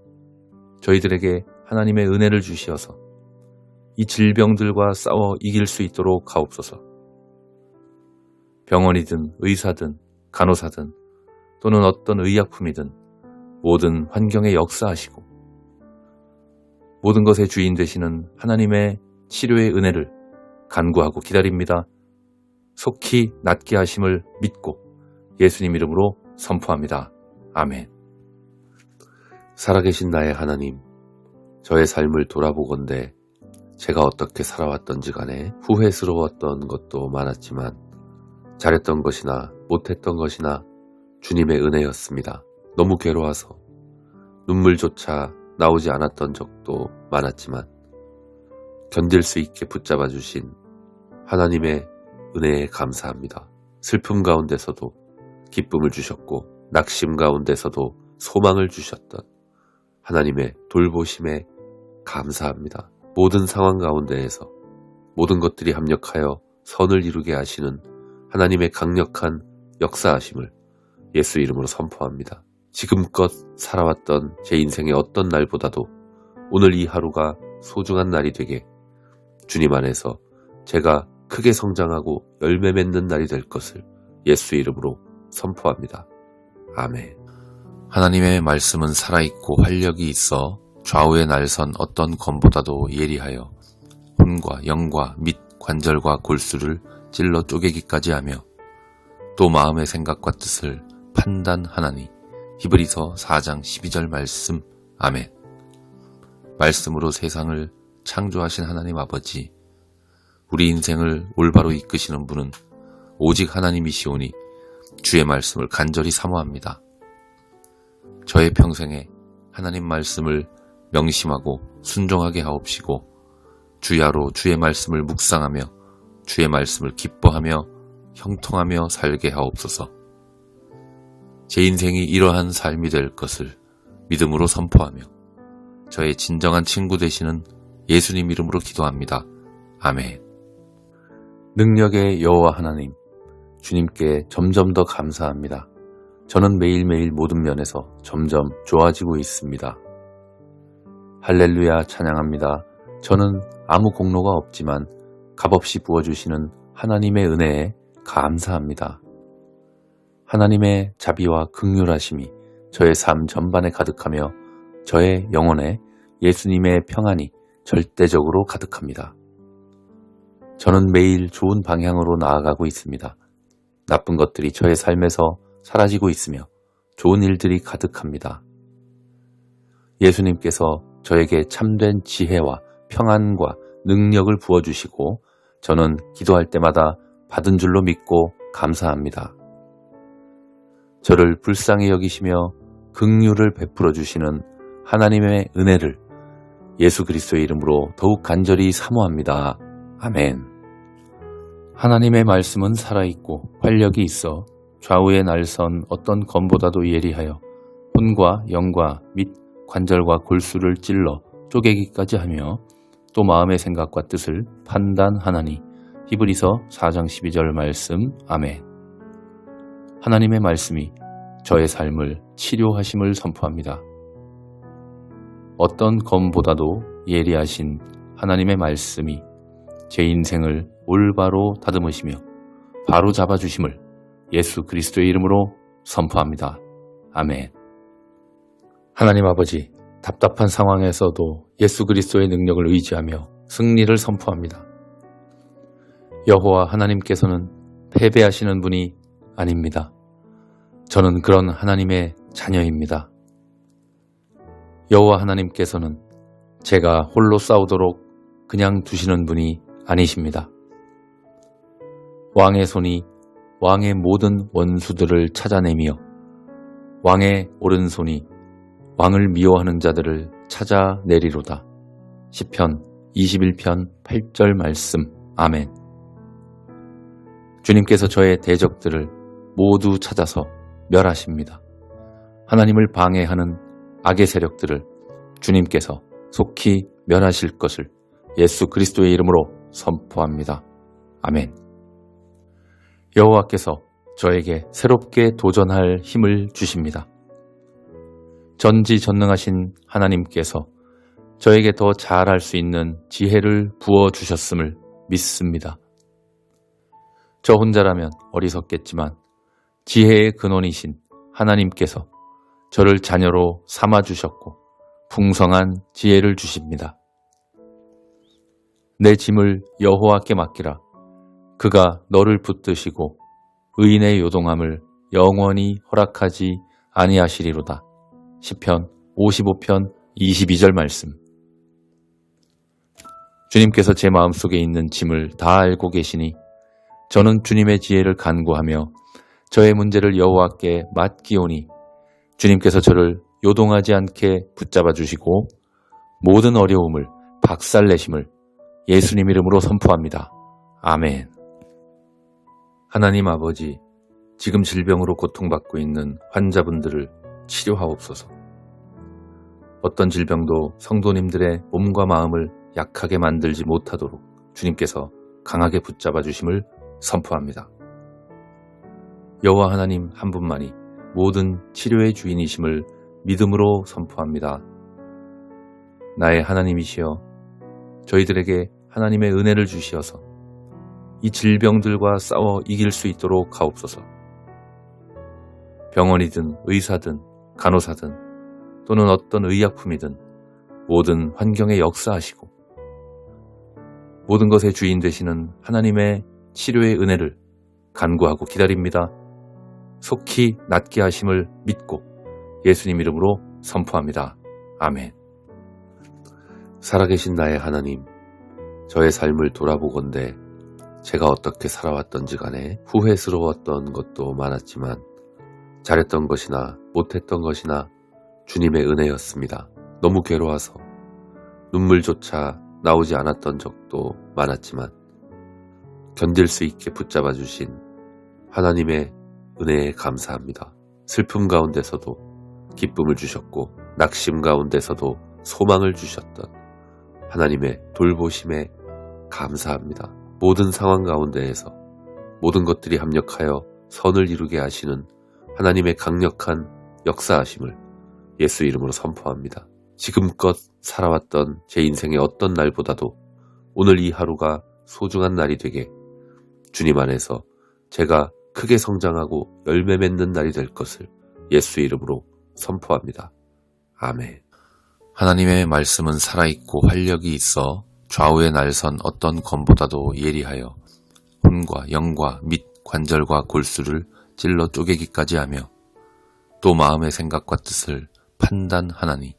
저희들에게 하나님의 은혜를 주시어서 이 질병들과 싸워 이길 수 있도록 하옵소서. 병원이든 의사든 간호사든 또는 어떤 의약품이든 모든 환경에 역사하시고 모든 것의 주인 되시는 하나님의 치료의 은혜를 간구하고 기다립니다. 속히 낫게 하심을 믿고 예수님 이름으로 선포합니다. 아멘. 살아계신 나의 하나님, 저의 삶을 돌아보건대 제가 어떻게 살아왔던지 간에 후회스러웠던 것도 많았지만 잘했던 것이나 못했던 것이나 주님의 은혜였습니다. 너무 괴로워서 눈물조차 나오지 않았던 적도 많았지만 견딜 수 있게 붙잡아 주신 하나님의 은혜에 감사합니다. 슬픔 가운데서도 기쁨을 주셨고 낙심 가운데서도 소망을 주셨던 하나님의 돌보심에 감사합니다. 모든 상황 가운데에서 모든 것들이 합력하여 선을 이루게 하시는 하나님의 강력한 역사하심을 예수 이름으로 선포합니다. 지금껏 살아왔던 제 인생의 어떤 날보다도 오늘 이 하루가 소중한 날이 되게 주님 안에서 제가 크게 성장하고 열매 맺는 날이 될 것을 예수 이름으로 선포합니다. 아멘. 하나님의 말씀은 살아있고 활력이 있어 좌우의 날선 어떤 검보다도 예리하여 혼과 영과 및 관절과 골수를 찔러 쪼개기까지 하며 또 마음의 생각과 뜻을 판단하나니. 히브리서 4장 12절 말씀. 아멘. 말씀으로 세상을 창조하신 하나님 아버지, 우리 인생을 올바로 이끄시는 분은 오직 하나님이시오니 주의 말씀을 간절히 사모합니다. 저의 평생에 하나님 말씀을 명심하고 순종하게 하옵시고 주야로 주의 말씀을 묵상하며 주의 말씀을 기뻐하며 형통하며 살게 하옵소서. 제 인생이 이러한 삶이 될 것을 믿음으로 선포하며 저의 진정한 친구 되시는 예수님 이름으로 기도합니다. 아멘. 능력의 여호와 하나님, 주님께 점점 더 감사합니다. 저는 매일매일 모든 면에서 점점 좋아지고 있습니다. 할렐루야 찬양합니다. 저는 아무 공로가 없지만 값없이 부어주시는 하나님의 은혜에 감사합니다. 하나님의 자비와 긍휼하심이 저의 삶 전반에 가득하며 저의 영혼에 예수님의 평안이 절대적으로 가득합니다. 저는 매일 좋은 방향으로 나아가고 있습니다. 나쁜 것들이 저의 삶에서 사라지고 있으며 좋은 일들이 가득합니다. 예수님께서 저에게 참된 지혜와 평안과 능력을 부어주시고 저는 기도할 때마다 받은 줄로 믿고 감사합니다. 저를 불쌍히 여기시며 긍휼을 베풀어 주시는 하나님의 은혜를 예수 그리스도의 이름으로 더욱 간절히 사모합니다. 아멘. 하나님의 말씀은 살아있고 활력이 있어 좌우의 날선 어떤 검보다도 예리하여 혼과 영과 및 관절과 골수를 찔러 쪼개기까지 하며 또 마음의 생각과 뜻을 판단하나니. 히브리서 4장 12절 말씀. 아멘. 하나님의 말씀이 저의 삶을 치료하심을 선포합니다. 어떤 검보다도 예리하신 하나님의 말씀이 제 인생을 올바로 다듬으시며 바로 잡아주심을 예수 그리스도의 이름으로 선포합니다. 아멘. 하나님 아버지, 답답한 상황에서도 예수 그리스도의 능력을 의지하며 승리를 선포합니다. 여호와 하나님께서는 패배하시는 분이 아닙니다. 저는 그런 하나님의 자녀입니다. 여호와 하나님께서는 제가 홀로 싸우도록 그냥 두시는 분이 아니십니다. 왕의 손이 왕의 모든 원수들을 찾아내며 왕의 오른손이 왕을 미워하는 자들을 찾아내리로다. 시편 21편 8절 말씀. 아멘. 주님께서 저의 대적들을 모두 찾아서 멸하십니다. 하나님을 방해하는 악의 세력들을 주님께서 속히 멸하실 것을 예수 그리스도의 이름으로 선포합니다. 아멘. 여호와께서 저에게 새롭게 도전할 힘을 주십니다. 전지전능하신 하나님께서 저에게 더 잘할 수 있는 지혜를 부어주셨음을 믿습니다. 저 혼자라면 어리석겠지만 지혜의 근원이신 하나님께서 저를 자녀로 삼아주셨고 풍성한 지혜를 주십니다. 내 짐을 여호와께 맡기라. 그가 너를 붙드시고 의인의 요동함을 영원히 허락하지 아니하시리로다. 시편 55편 22절 말씀. 주님께서 제 마음속에 있는 짐을 다 알고 계시니 저는 주님의 지혜를 간구하며 저의 문제를 여호와께 맡기오니 주님께서 저를 요동하지 않게 붙잡아 주시고 모든 어려움을 박살내심을 예수님 이름으로 선포합니다. 아멘. 하나님 아버지, 지금 질병으로 고통받고 있는 환자분들을 치료하옵소서. 어떤 질병도 성도님들의 몸과 마음을 약하게 만들지 못하도록 주님께서 강하게 붙잡아 주심을 선포합니다. 여호와 하나님 한 분만이 모든 치료의 주인이심을 믿음으로 선포합니다. 나의 하나님이시여, 저희들에게 하나님의 은혜를 주시어서 이 질병들과 싸워 이길 수 있도록 하옵소서. 병원이든 의사든 간호사든 또는 어떤 의약품이든 모든 환경에 역사하시고 모든 것의 주인 되시는 하나님의 치료의 은혜를 간구하고 기다립니다. 속히 낫게 하심을 믿고 예수님 이름으로 선포합니다. 아멘. 살아계신 나의 하나님, 저의 삶을 돌아보건대 제가 어떻게 살아왔던지 간에 후회스러웠던 것도 많았지만 잘했던 것이나 못했던 것이나 주님의 은혜였습니다. 너무 괴로워서 눈물조차 나오지 않았던 적도 많았지만 견딜 수 있게 붙잡아 주신 하나님의 은혜에 감사합니다. 슬픔 가운데서도 기쁨을 주셨고 낙심 가운데서도 소망을 주셨던 하나님의 돌보심에 감사합니다. 모든 상황 가운데에서 모든 것들이 합력하여 선을 이루게 하시는 하나님의 강력한 역사하심을 예수 이름으로 선포합니다. 지금껏 살아왔던 제 인생의 어떤 날보다도 오늘 이 하루가 소중한 날이 되게 주님 안에서 제가 크게 성장하고 열매 맺는 날이 될 것을 예수 이름으로 선포합니다. 아멘. 하나님의 말씀은 살아있고 활력이 있어 좌우의 날선 어떤 검보다도 예리하여 혼과 영과 및 관절과 골수를 찔러 쪼개기까지 하며 또 마음의 생각과 뜻을 판단하나니.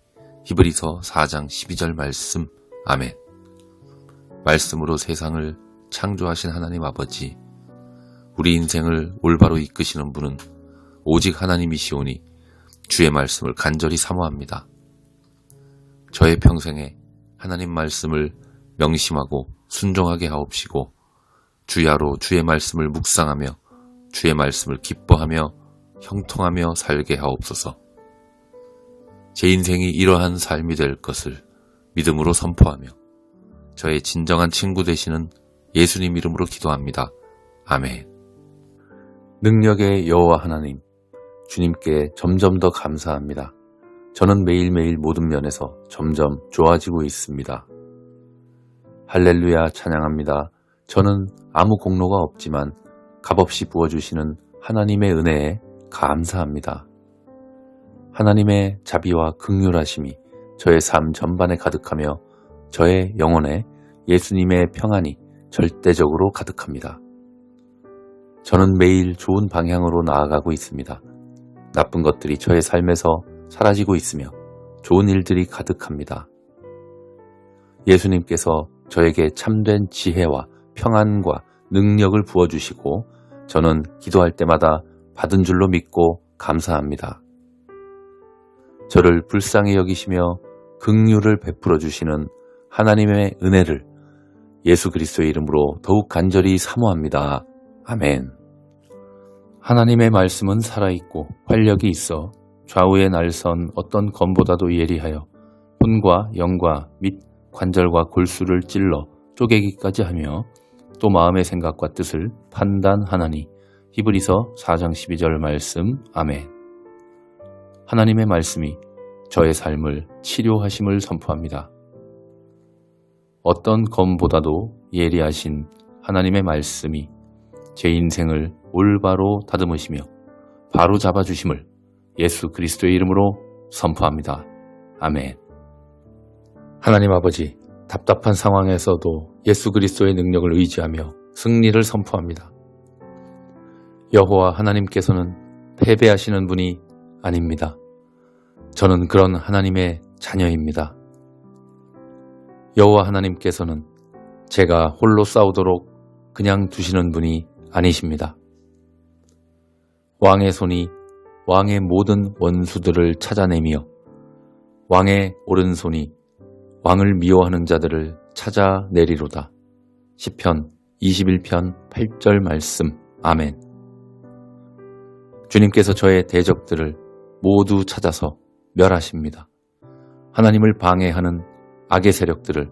히브리서 4장 12절 말씀. 아멘. 말씀으로 세상을 창조하신 하나님 아버지, 우리 인생을 올바로 이끄시는 분은 오직 하나님이시오니 주의 말씀을 간절히 사모합니다. 저의 평생에 하나님 말씀을 명심하고 순종하게 하옵시고 주야로 주의 말씀을 묵상하며 주의 말씀을 기뻐하며 형통하며 살게 하옵소서. 제 인생이 이러한 삶이 될 것을 믿음으로 선포하며 저의 진정한 친구 되시는 예수님 이름으로 기도합니다. 아멘. 능력의 여호와 하나님, 주님께 점점 더 감사합니다. 저는 매일매일 모든 면에서 점점 좋아지고 있습니다. 할렐루야 찬양합니다. 저는 아무 공로가 없지만 값없이 부어주시는 하나님의 은혜에 감사합니다. 하나님의 자비와 긍휼하심이 저의 삶 전반에 가득하며 저의 영혼에 예수님의 평안이 절대적으로 가득합니다. 저는 매일 좋은 방향으로 나아가고 있습니다. 나쁜 것들이 저의 삶에서 사라지고 있으며 좋은 일들이 가득합니다. 예수님께서 저에게 참된 지혜와 평안과 능력을 부어주시고 저는 기도할 때마다 받은 줄로 믿고 감사합니다. 저를 불쌍히 여기시며 긍휼을 베풀어 주시는 하나님의 은혜를 예수 그리스도의 이름으로 더욱 간절히 사모합니다. 아멘. 하나님의 말씀은 살아있고 활력이 있어 좌우의 날선 어떤 검보다도 예리하여 혼과 영과 및 관절과 골수를 찔러 쪼개기까지 하며 또 마음의 생각과 뜻을 판단하나니. 히브리서 4장 12절 말씀. 아멘. 하나님의 말씀이 저의 삶을 치료하심을 선포합니다. 어떤 검보다도 예리하신 하나님의 말씀이 제 인생을 올바로 다듬으시며 바로 잡아주심을 예수 그리스도의 이름으로 선포합니다. 아멘. 하나님 아버지, 답답한 상황에서도 예수 그리스도의 능력을 의지하며 승리를 선포합니다. 여호와 하나님께서는 패배하시는 분이 아닙니다. 저는 그런 하나님의 자녀입니다. 여호와 하나님께서는 제가 홀로 싸우도록 그냥 두시는 분이 아니십니다. 왕의 손이 왕의 모든 원수들을 찾아내며 왕의 오른손이 왕을 미워하는 자들을 찾아내리로다. 시편 21편 8절 말씀. 아멘. 주님께서 저의 대적들을 모두 찾아서 멸하십니다. 하나님을 방해하는 악의 세력들을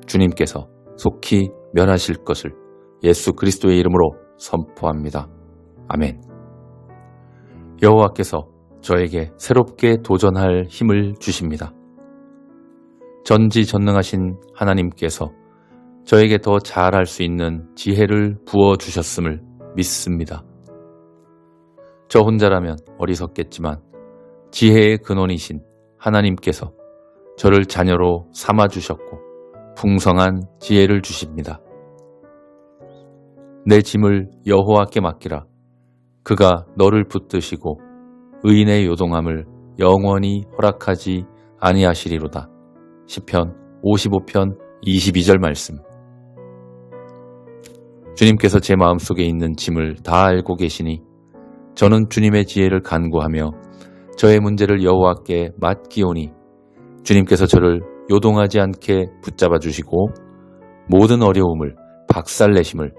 주님께서 속히 멸하실 것을 예수 그리스도의 이름으로 선포합니다. 아멘. 여호와께서 저에게 새롭게 도전할 힘을 주십니다. 전지전능하신 하나님께서 저에게 더 잘할 수 있는 지혜를 부어주셨음을 믿습니다. 저 혼자라면 어리석겠지만 지혜의 근원이신 하나님께서 저를 자녀로 삼아주셨고 풍성한 지혜를 주십니다. 내 짐을 여호와께 맡기라. 그가 너를 붙드시고 의인의 요동함을 영원히 허락하지 아니하시리로다. 시편 55편 22절 말씀. 주님께서 제 마음속에 있는 짐을 다 알고 계시니 저는 주님의 지혜를 간구하며 저의 문제를 여호와께 맡기오니 주님께서 저를 요동하지 않게 붙잡아 주시고 모든 어려움을 박살내심을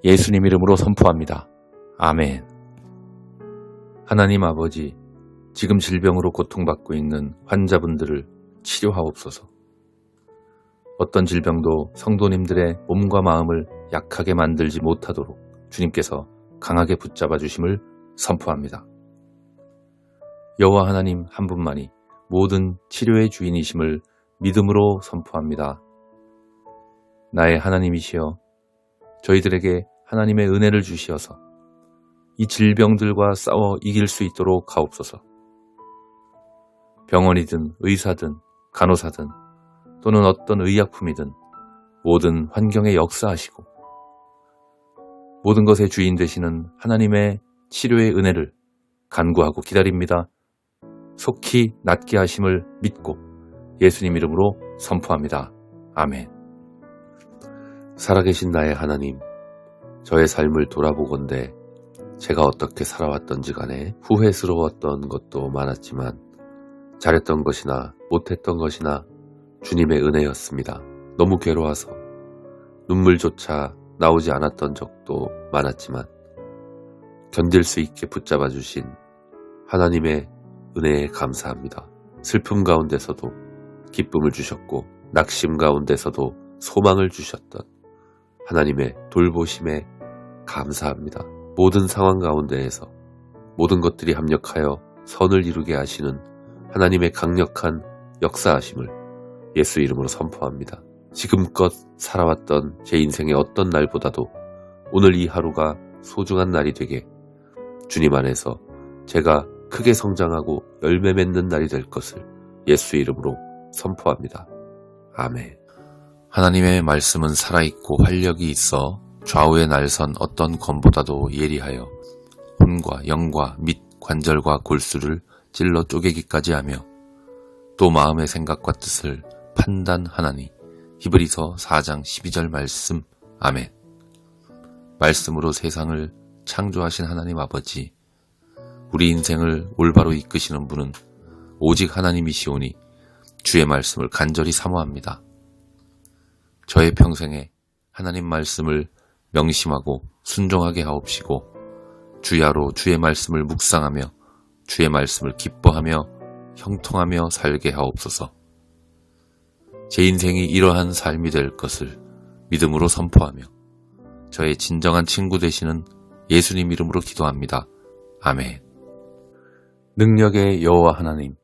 예수님 이름으로 선포합니다. 아멘. 하나님 아버지, 지금 질병으로 고통받고 있는 환자분들을 치료하옵소서. 어떤 질병도 성도님들의 몸과 마음을 약하게 만들지 못하도록 주님께서 강하게 붙잡아 주심을 선포합니다. 여호와 하나님 한 분만이 모든 치료의 주인이심을 믿음으로 선포합니다. 나의 하나님이시여, 저희들에게 하나님의 은혜를 주시어서 이 질병들과 싸워 이길 수 있도록 하옵소서. 병원이든 의사든 간호사든 또는 어떤 의약품이든 모든 환경에 역사하시고 모든 것의 주인 되시는 하나님의 치료의 은혜를 간구하고 기다립니다. 속히 낫게 하심을 믿고 예수님 이름으로 선포합니다. 아멘. 살아계신 나의 하나님, 저의 삶을 돌아보건대 제가 어떻게 살아왔던지 간에 후회스러웠던 것도 많았지만 잘했던 것이나 못했던 것이나 주님의 은혜였습니다. 너무 괴로워서 눈물조차 나오지 않았던 적도 많았지만 견딜 수 있게 붙잡아 주신 하나님의 은혜에 감사합니다. 슬픔 가운데서도 기쁨을 주셨고 낙심 가운데서도 소망을 주셨던 하나님의 돌보심에 감사합니다. 모든 상황 가운데에서 모든 것들이 합력하여 선을 이루게 하시는 하나님의 강력한 역사하심을 예수 이름으로 선포합니다. 지금껏 살아왔던 제 인생의 어떤 날보다도 오늘 이 하루가 소중한 날이 되게 주님 안에서 제가 크게 성장하고 열매 맺는 날이 될 것을 예수 이름으로 선포합니다. 아멘. 하나님의 말씀은 살아있고 활력이 있어 좌우의 날선 어떤 검보다도 예리하여 혼과 영과 및 관절과 골수를 찔러 쪼개기까지 하며 또 마음의 생각과 뜻을 판단하나니. 히브리서 4장 12절 말씀. 아멘. 말씀으로 세상을 창조하신 하나님 아버지, 우리 인생을 올바로 이끄시는 분은 오직 하나님이시오니 주의 말씀을 간절히 사모합니다. 저의 평생에 하나님 말씀을 명심하고 순종하게 하옵시고 주야로 주의 말씀을 묵상하며 주의 말씀을 기뻐하며 형통하며 살게 하옵소서. 제 인생이 이러한 삶이 될 것을 믿음으로 선포하며 저의 진정한 친구 되시는 예수님 이름으로 기도합니다. 아멘. 능력의 여호와 하나님,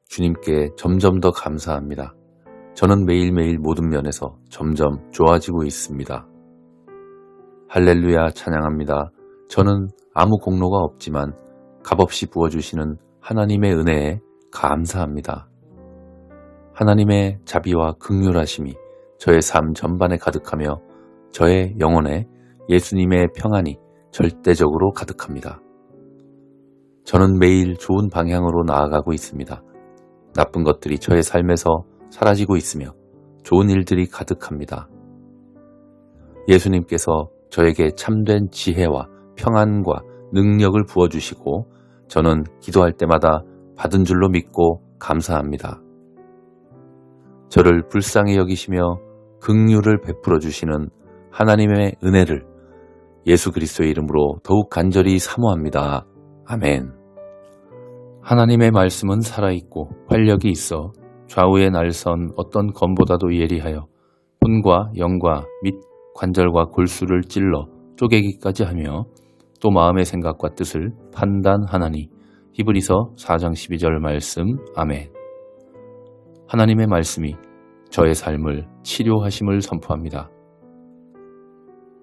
주님께 점점 더 감사합니다. 저는 매일매일 모든 면에서 점점 좋아지고 있습니다. 할렐루야 찬양합니다. 저는 아무 공로가 없지만 값없이 부어주시는 하나님의 은혜에 감사합니다. 하나님의 자비와 긍휼하심이 저의 삶 전반에 가득하며 저의 영혼에 예수님의 평안이 절대적으로 가득합니다. 저는 매일 좋은 방향으로 나아가고 있습니다. 나쁜 것들이 저의 삶에서 사라지고 있으며 좋은 일들이 가득합니다. 예수님께서 저에게 참된 지혜와 평안과 능력을 부어주시고 저는 기도할 때마다 받은 줄로 믿고 감사합니다. 저를 불쌍히 여기시며 긍휼을 베풀어 주시는 하나님의 은혜를 예수 그리스도의 이름으로 더욱 간절히 사모합니다. 아멘. 하나님의 말씀은 살아있고 활력이 있어 좌우에 날선 어떤 검보다도 예리하여 혼과 영과 및 관절과 골수를 찔러 쪼개기까지 하며 또 마음의 생각과 뜻을 판단하나니. 히브리서 4장 12절 말씀. 아멘. 하나님의 말씀이 저의 삶을 치료하심을 선포합니다.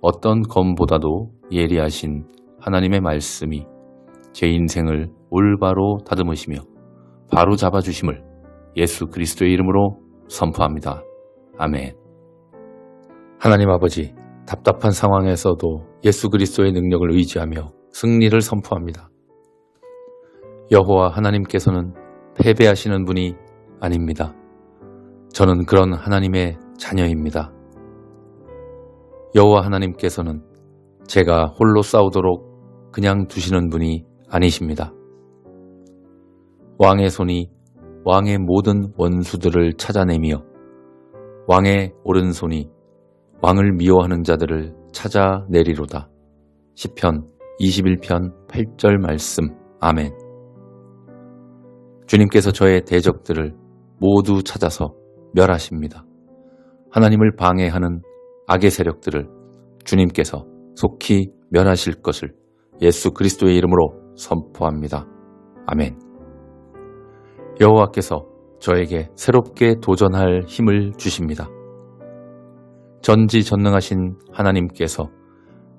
어떤 검보다도 예리하신 하나님의 말씀이 제 인생을 올바로 다듬으시며 바로 잡아주심을 예수 그리스도의 이름으로 선포합니다. 아멘. 하나님 아버지, 답답한 상황에서도 예수 그리스도의 능력을 의지하며 승리를 선포합니다. 여호와 하나님께서는 패배하시는 분이 아닙니다. 저는 그런 하나님의 자녀입니다. 여호와 하나님께서는 제가 홀로 싸우도록 그냥 두시는 분이 아니십니다. 왕의 손이 왕의 모든 원수들을 찾아내며 왕의 오른손이 왕을 미워하는 자들을 찾아내리로다. 시편 21편 8절 말씀. 아멘. 주님께서 저의 대적들을 모두 찾아서 멸하십니다. 하나님을 방해하는 악의 세력들을 주님께서 속히 멸하실 것을 예수 그리스도의 이름으로 선포합니다. 아멘. 여호와께서 저에게 새롭게 도전할 힘을 주십니다. 전지전능하신 하나님께서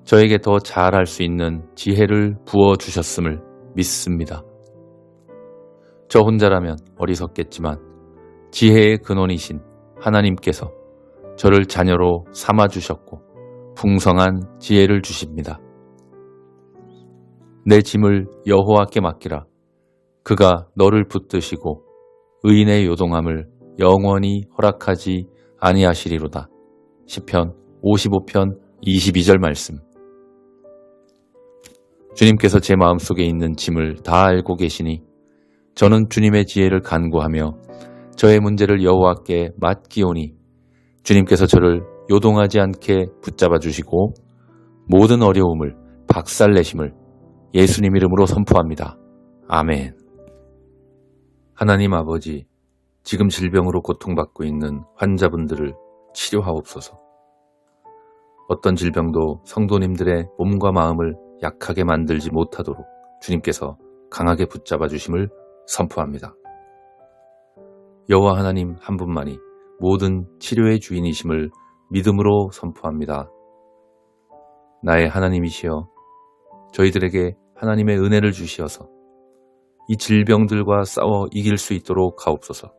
저에게 더 잘할 수 있는 지혜를 부어주셨음을 믿습니다. 저 혼자라면 어리석겠지만 지혜의 근원이신 하나님께서 저를 자녀로 삼아주셨고 풍성한 지혜를 주십니다. 내 짐을 여호와께 맡기라. 그가 너를 붙드시고 의인의 요동함을 영원히 허락하지 아니하시리로다. 시편 55편 22절 말씀. 주님께서 제 마음속에 있는 짐을 다 알고 계시니 저는 주님의 지혜를 간구하며 저의 문제를 여호와께 맡기오니 주님께서 저를 요동하지 않게 붙잡아 주시고 모든 어려움을 박살내심을 예수님 이름으로 선포합니다. 아멘. 하나님 아버지, 지금 질병으로 고통받고 있는 환자분들을 치료하옵소서. 어떤 질병도 성도님들의 몸과 마음을 약하게 만들지 못하도록 주님께서 강하게 붙잡아 주심을 선포합니다. 여호와 하나님 한 분만이 모든 치료의 주인이심을 믿음으로 선포합니다. 나의 하나님이시여, 저희들에게 하나님의 은혜를 주시어서 이 질병들과 싸워 이길 수 있도록 하옵소서.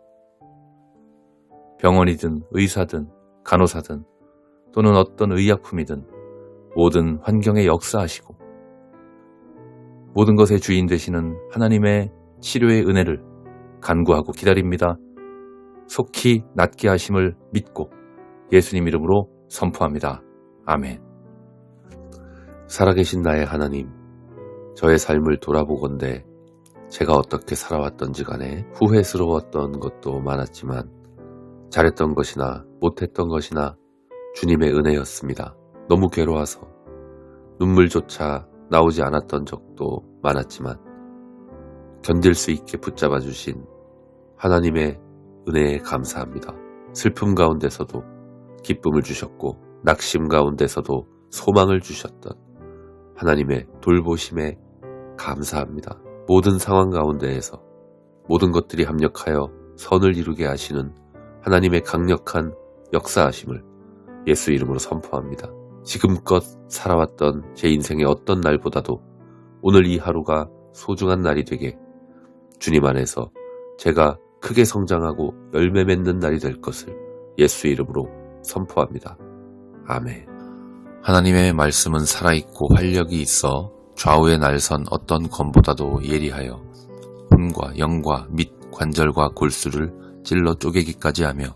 병원이든 의사든 간호사든 또는 어떤 의약품이든 모든 환경에 역사하시고 모든 것의 주인 되시는 하나님의 치료의 은혜를 간구하고 기다립니다. 속히 낫게 하심을 믿고 예수님 이름으로 선포합니다. 아멘. 살아계신 나의 하나님, 저의 삶을 돌아보건대 제가 어떻게 살아왔던지 간에 후회스러웠던 것도 많았지만 잘했던 것이나 못했던 것이나 주님의 은혜였습니다. 너무 괴로워서 눈물조차 나오지 않았던 적도 많았지만 견딜 수 있게 붙잡아 주신 하나님의 은혜에 감사합니다. 슬픔 가운데서도 기쁨을 주셨고 낙심 가운데서도 소망을 주셨던 하나님의 돌보심에 감사합니다. 모든 상황 가운데에서 모든 것들이 합력하여 선을 이루게 하시는 하나님의 강력한 역사하심을 예수 이름으로 선포합니다. 지금껏 살아왔던 제 인생의 어떤 날보다도 오늘 이 하루가 소중한 날이 되게 주님 안에서 제가 크게 성장하고 열매 맺는 날이 될 것을 예수 이름으로 선포합니다. 아멘. 하나님의 말씀은 살아있고 활력이 있어 좌우의 날선 어떤 검보다도 예리하여 혼과 영과 및 관절과 골수를 찔러 쪼개기까지 하며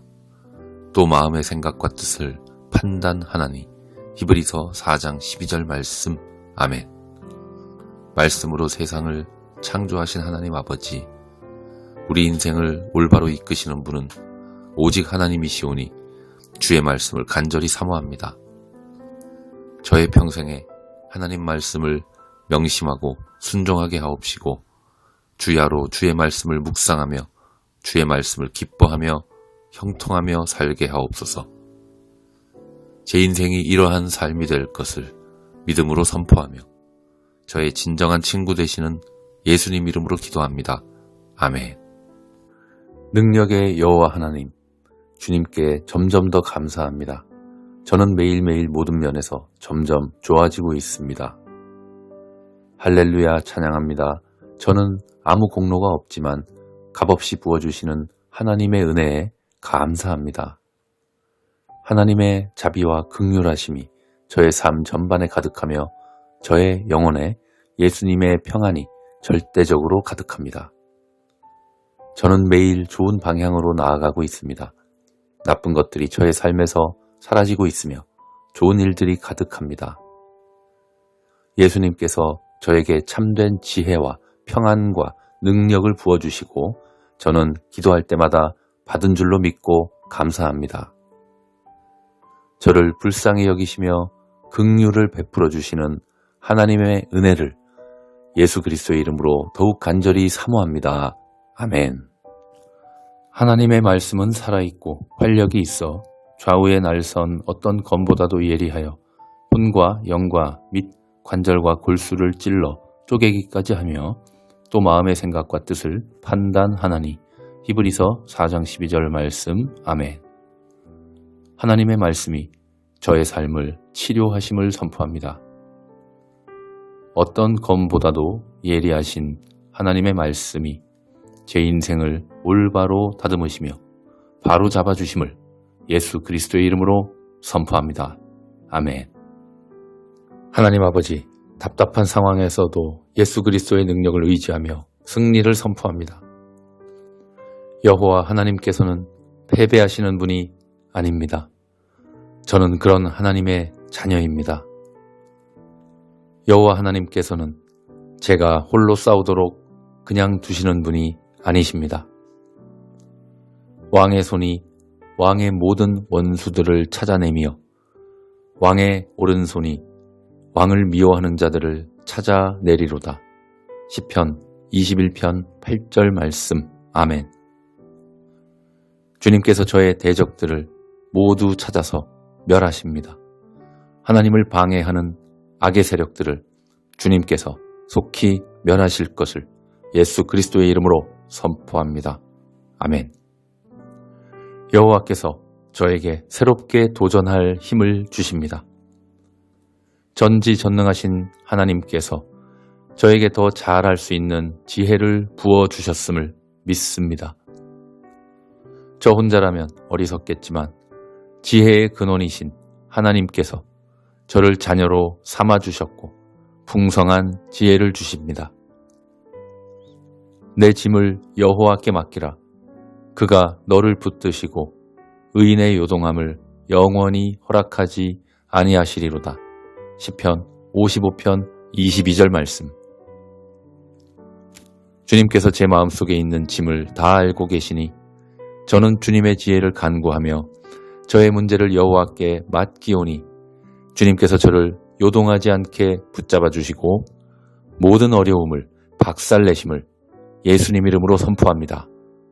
또 마음의 생각과 뜻을 판단하나니. 히브리서 4장 12절 말씀. 아멘. 말씀으로 세상을 창조하신 하나님 아버지, 우리 인생을 올바로 이끄시는 분은 오직 하나님이시오니 주의 말씀을 간절히 사모합니다. 저의 평생에 하나님 말씀을 명심하고 순종하게 하옵시고 주야로 주의 말씀을 묵상하며 주의 말씀을 기뻐하며 형통하며 살게 하옵소서. 제 인생이 이러한 삶이 될 것을 믿음으로 선포하며 저의 진정한 친구 되시는 예수님 이름으로 기도합니다. 아멘. 능력의 여호와 하나님, 주님께 점점 더 감사합니다. 저는 매일매일 모든 면에서 점점 좋아지고 있습니다. 할렐루야 찬양합니다. 저는 아무 공로가 없지만 값없이 부어주시는 하나님의 은혜에 감사합니다. 하나님의 자비와 긍휼하심이 저의 삶 전반에 가득하며 저의 영혼에 예수님의 평안이 절대적으로 가득합니다. 저는 매일 좋은 방향으로 나아가고 있습니다. 나쁜 것들이 저의 삶에서 사라지고 있으며 좋은 일들이 가득합니다. 예수님께서 저에게 참된 지혜와 평안과 능력을 부어주시고 저는 기도할 때마다 받은 줄로 믿고 감사합니다. 저를 불쌍히 여기시며 긍휼을 베풀어 주시는 하나님의 은혜를 예수 그리스도의 이름으로 더욱 간절히 사모합니다. 아멘. 하나님의 말씀은 살아있고 활력이 있어 좌우의 날선 어떤 검보다도 예리하여 혼과 영과 및 관절과 골수를 찔러 쪼개기까지 하며 또 마음의 생각과 뜻을 판단하나니. 히브리서 4장 12절 말씀. 아멘. 하나님의 말씀이 저의 삶을 치료하심을 선포합니다. 어떤 검보다도 예리하신 하나님의 말씀이 제 인생을 올바로 다듬으시며 바로 잡아주심을 예수 그리스도의 이름으로 선포합니다. 아멘. 하나님 아버지, 답답한 상황에서도 예수 그리스도의 능력을 의지하며 승리를 선포합니다. 여호와 하나님께서는 패배하시는 분이 아닙니다. 저는 그런 하나님의 자녀입니다. 여호와 하나님께서는 제가 홀로 싸우도록 그냥 두시는 분이 아니십니다. 왕의 손이 왕의 모든 원수들을 찾아내며 왕의 오른손이 왕을 미워하는 자들을 찾아내리로다. 시편 21편 8절 말씀. 아멘. 주님께서 저의 대적들을 모두 찾아서 멸하십니다. 하나님을 방해하는 악의 세력들을 주님께서 속히 멸하실 것을 예수 그리스도의 이름으로 선포합니다. 아멘. 여호와께서 저에게 새롭게 도전할 힘을 주십니다. 전지전능하신 하나님께서 저에게 더 잘할 수 있는 지혜를 부어주셨음을 믿습니다. 저 혼자라면 어리석겠지만 지혜의 근원이신 하나님께서 저를 자녀로 삼아주셨고 풍성한 지혜를 주십니다. 내 짐을 여호와께 맡기라. 그가 너를 붙드시고 의인의 요동함을 영원히 허락하지 아니하시리로다. 시편 55편 22절 말씀. 주님께서 제 마음속에 있는 짐을 다 알고 계시니 저는 주님의 지혜를 간구하며 저의 문제를 여호와께 맡기오니 주님께서 저를 요동하지 않게 붙잡아 주시고 모든 어려움을 박살내심을 예수님 이름으로 선포합니다.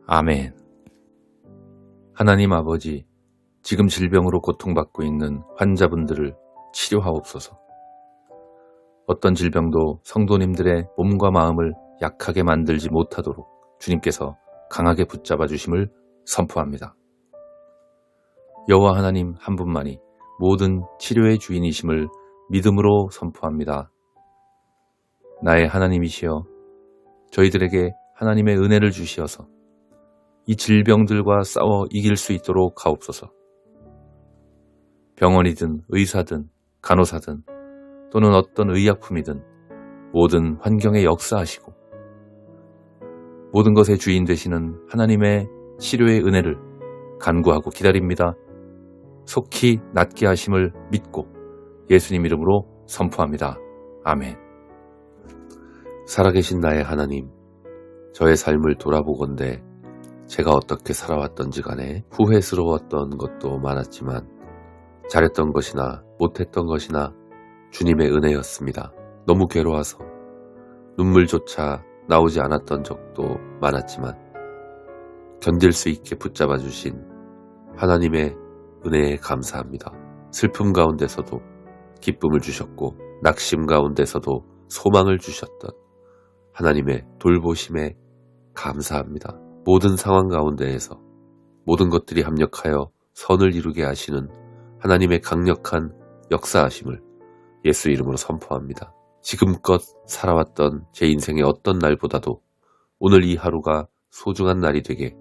아멘. 하나님 아버지, 지금 질병으로 고통받고 있는 환자분들을 치료하옵소서. 어떤 질병도 성도님들의 몸과 마음을 약하게 만들지 못하도록 주님께서 강하게 붙잡아 주심을 선포합니다. 여호와 하나님 한 분만이 모든 치료의 주인이심을 믿음으로 선포합니다. 나의 하나님이시여, 저희들에게 하나님의 은혜를 주시어서 이 질병들과 싸워 이길 수 있도록 하옵소서. 병원이든 의사든 간호사든 또는 어떤 의약품이든 모든 환경에 역사하시고 모든 것의 주인 되시는 하나님의 치료의 은혜를 간구하고 기다립니다. 속히 낫게 하심을 믿고 예수님 이름으로 선포합니다. 아멘. 살아계신 나의 하나님, 저의 삶을 돌아보건대 제가 어떻게 살아왔던지 간에 후회스러웠던 것도 많았지만 잘했던 것이나 못했던 것이나 주님의 은혜였습니다. 너무 괴로워서 눈물조차 나오지 않았던 적도 많았지만 견딜 수 있게 붙잡아 주신 하나님의 은혜에 감사합니다. 슬픔 가운데서도 기쁨을 주셨고 낙심 가운데서도 소망을 주셨던 하나님의 돌보심에 감사합니다. 모든 상황 가운데에서 모든 것들이 합력하여 선을 이루게 하시는 하나님의 강력한 역사하심을 예수 이름으로 선포합니다. 지금껏 살아왔던 제 인생의 어떤 날보다도 오늘 이 하루가 소중한 날이 되게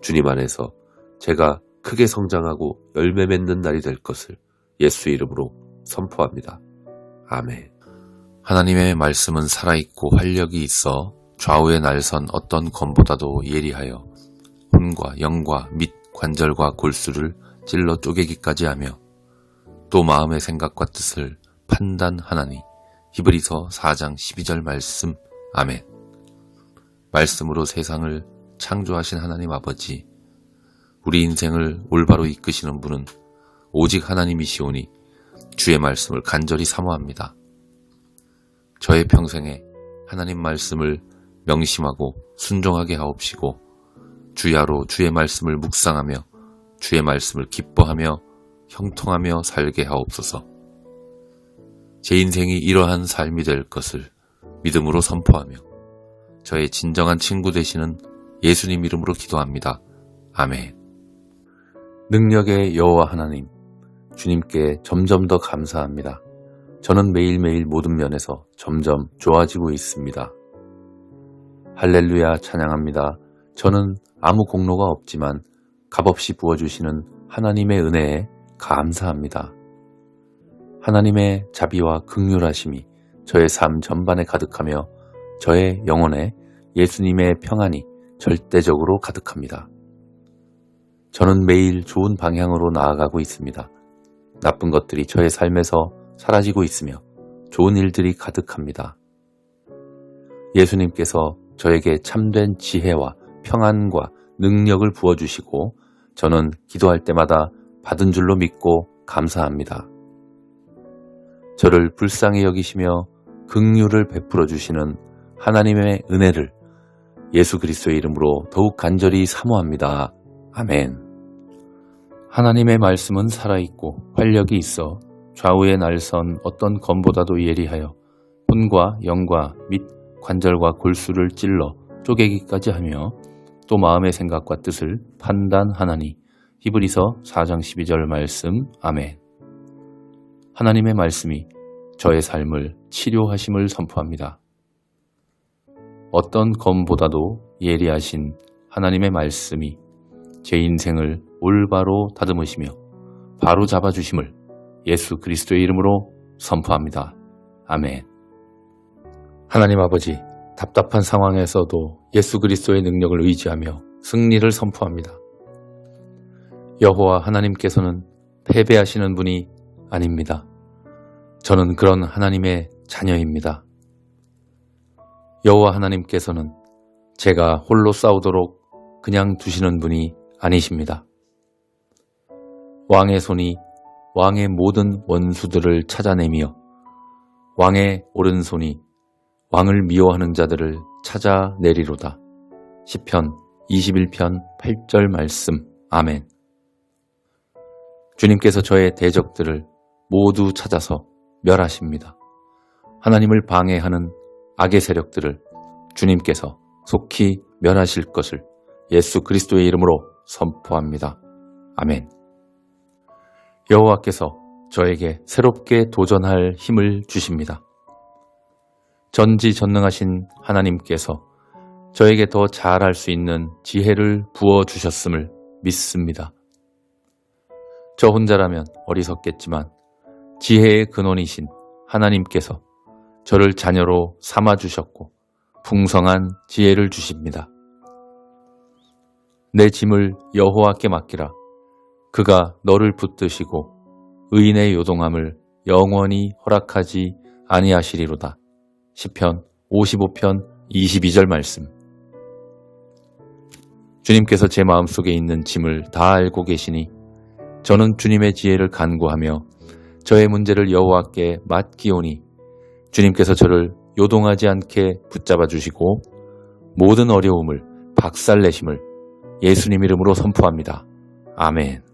주님 안에서 제가 크게 성장하고 열매 맺는 날이 될 것을 예수 이름으로 선포합니다. 아멘. 하나님의 말씀은 살아있고 활력이 있어 좌우의 날선 어떤 검보다도 예리하여 혼과 영과 및 관절과 골수를 찔러 쪼개기까지 하며 또 마음의 생각과 뜻을 판단하나니. 히브리서 4장 12절 말씀. 아멘. 말씀으로 세상을 창조하신 하나님 아버지, 우리 인생을 올바로 이끄시는 분은 오직 하나님이시오니 주의 말씀을 간절히 사모합니다. 저의 평생에 하나님 말씀을 명심하고 순종하게 하옵시고 주야로 주의 말씀을 묵상하며 주의 말씀을 기뻐하며 형통하며 살게 하옵소서. 제 인생이 이러한 삶이 될 것을 믿음으로 선포하며 저의 진정한 친구 되시는 예수님 이름으로 기도합니다. 아멘. 능력의 여호와 하나님, 주님께 점점 더 감사합니다. 저는 매일매일 모든 면에서 점점 좋아지고 있습니다. 할렐루야 찬양합니다. 저는 아무 공로가 없지만 값없이 부어주시는 하나님의 은혜에 감사합니다. 하나님의 자비와 긍휼하심이 저의 삶 전반에 가득하며 저의 영혼에 예수님의 평안이 절대적으로 가득합니다. 저는 매일 좋은 방향으로 나아가고 있습니다. 나쁜 것들이 저의 삶에서 사라지고 있으며 좋은 일들이 가득합니다. 예수님께서 저에게 참된 지혜와 평안과 능력을 부어주시고 저는 기도할 때마다 받은 줄로 믿고 감사합니다. 저를 불쌍히 여기시며 긍휼을 베풀어 주시는 하나님의 은혜를 예수 그리스도의 이름으로 더욱 간절히 사모합니다. 아멘. 하나님의 말씀은 살아있고 활력이 있어 좌우의 날선 어떤 검보다도 예리하여 혼과 영과 및 관절과 골수를 찔러 쪼개기까지 하며 또 마음의 생각과 뜻을 판단하나니. 히브리서 4장 12절 말씀. 아멘. 하나님의 말씀이 저의 삶을 치료하심을 선포합니다. 어떤 검보다도 예리하신 하나님의 말씀이 제 인생을 올바로 다듬으시며 바로 잡아주심을 예수 그리스도의 이름으로 선포합니다. 아멘. 하나님 아버지, 답답한 상황에서도 예수 그리스도의 능력을 의지하며 승리를 선포합니다. 여호와 하나님께서는 패배하시는 분이 아닙니다. 저는 그런 하나님의 자녀입니다. 여호와 하나님께서는 제가 홀로 싸우도록 그냥 두시는 분이 아니십니다. 왕의 손이 왕의 모든 원수들을 찾아내며 왕의 오른손이 왕을 미워하는 자들을 찾아내리로다. 시편 21편 8절 말씀. 아멘. 주님께서 저의 대적들을 모두 찾아서 멸하십니다. 하나님을 방해하는 악의 세력들을 주님께서 속히 멸하실 것을 예수 그리스도의 이름으로 선포합니다. 아멘. 여호와께서 저에게 새롭게 도전할 힘을 주십니다. 전지전능하신 하나님께서 저에게 더 잘할 수 있는 지혜를 부어주셨음을 믿습니다. 저 혼자라면 어리석겠지만 지혜의 근원이신 하나님께서 저를 자녀로 삼아주셨고 풍성한 지혜를 주십니다. 내 짐을 여호와께 맡기라. 그가 너를 붙드시고 의인의 요동함을 영원히 허락하지 아니하시리로다. 시편 55편 22절 말씀. 주님께서 제 마음속에 있는 짐을 다 알고 계시니 저는 주님의 지혜를 간구하며 저의 문제를 여호와께 맡기오니 주님께서 저를 요동하지 않게 붙잡아 주시고 모든 어려움을 박살내심을 예수님 이름으로 선포합니다. 아멘.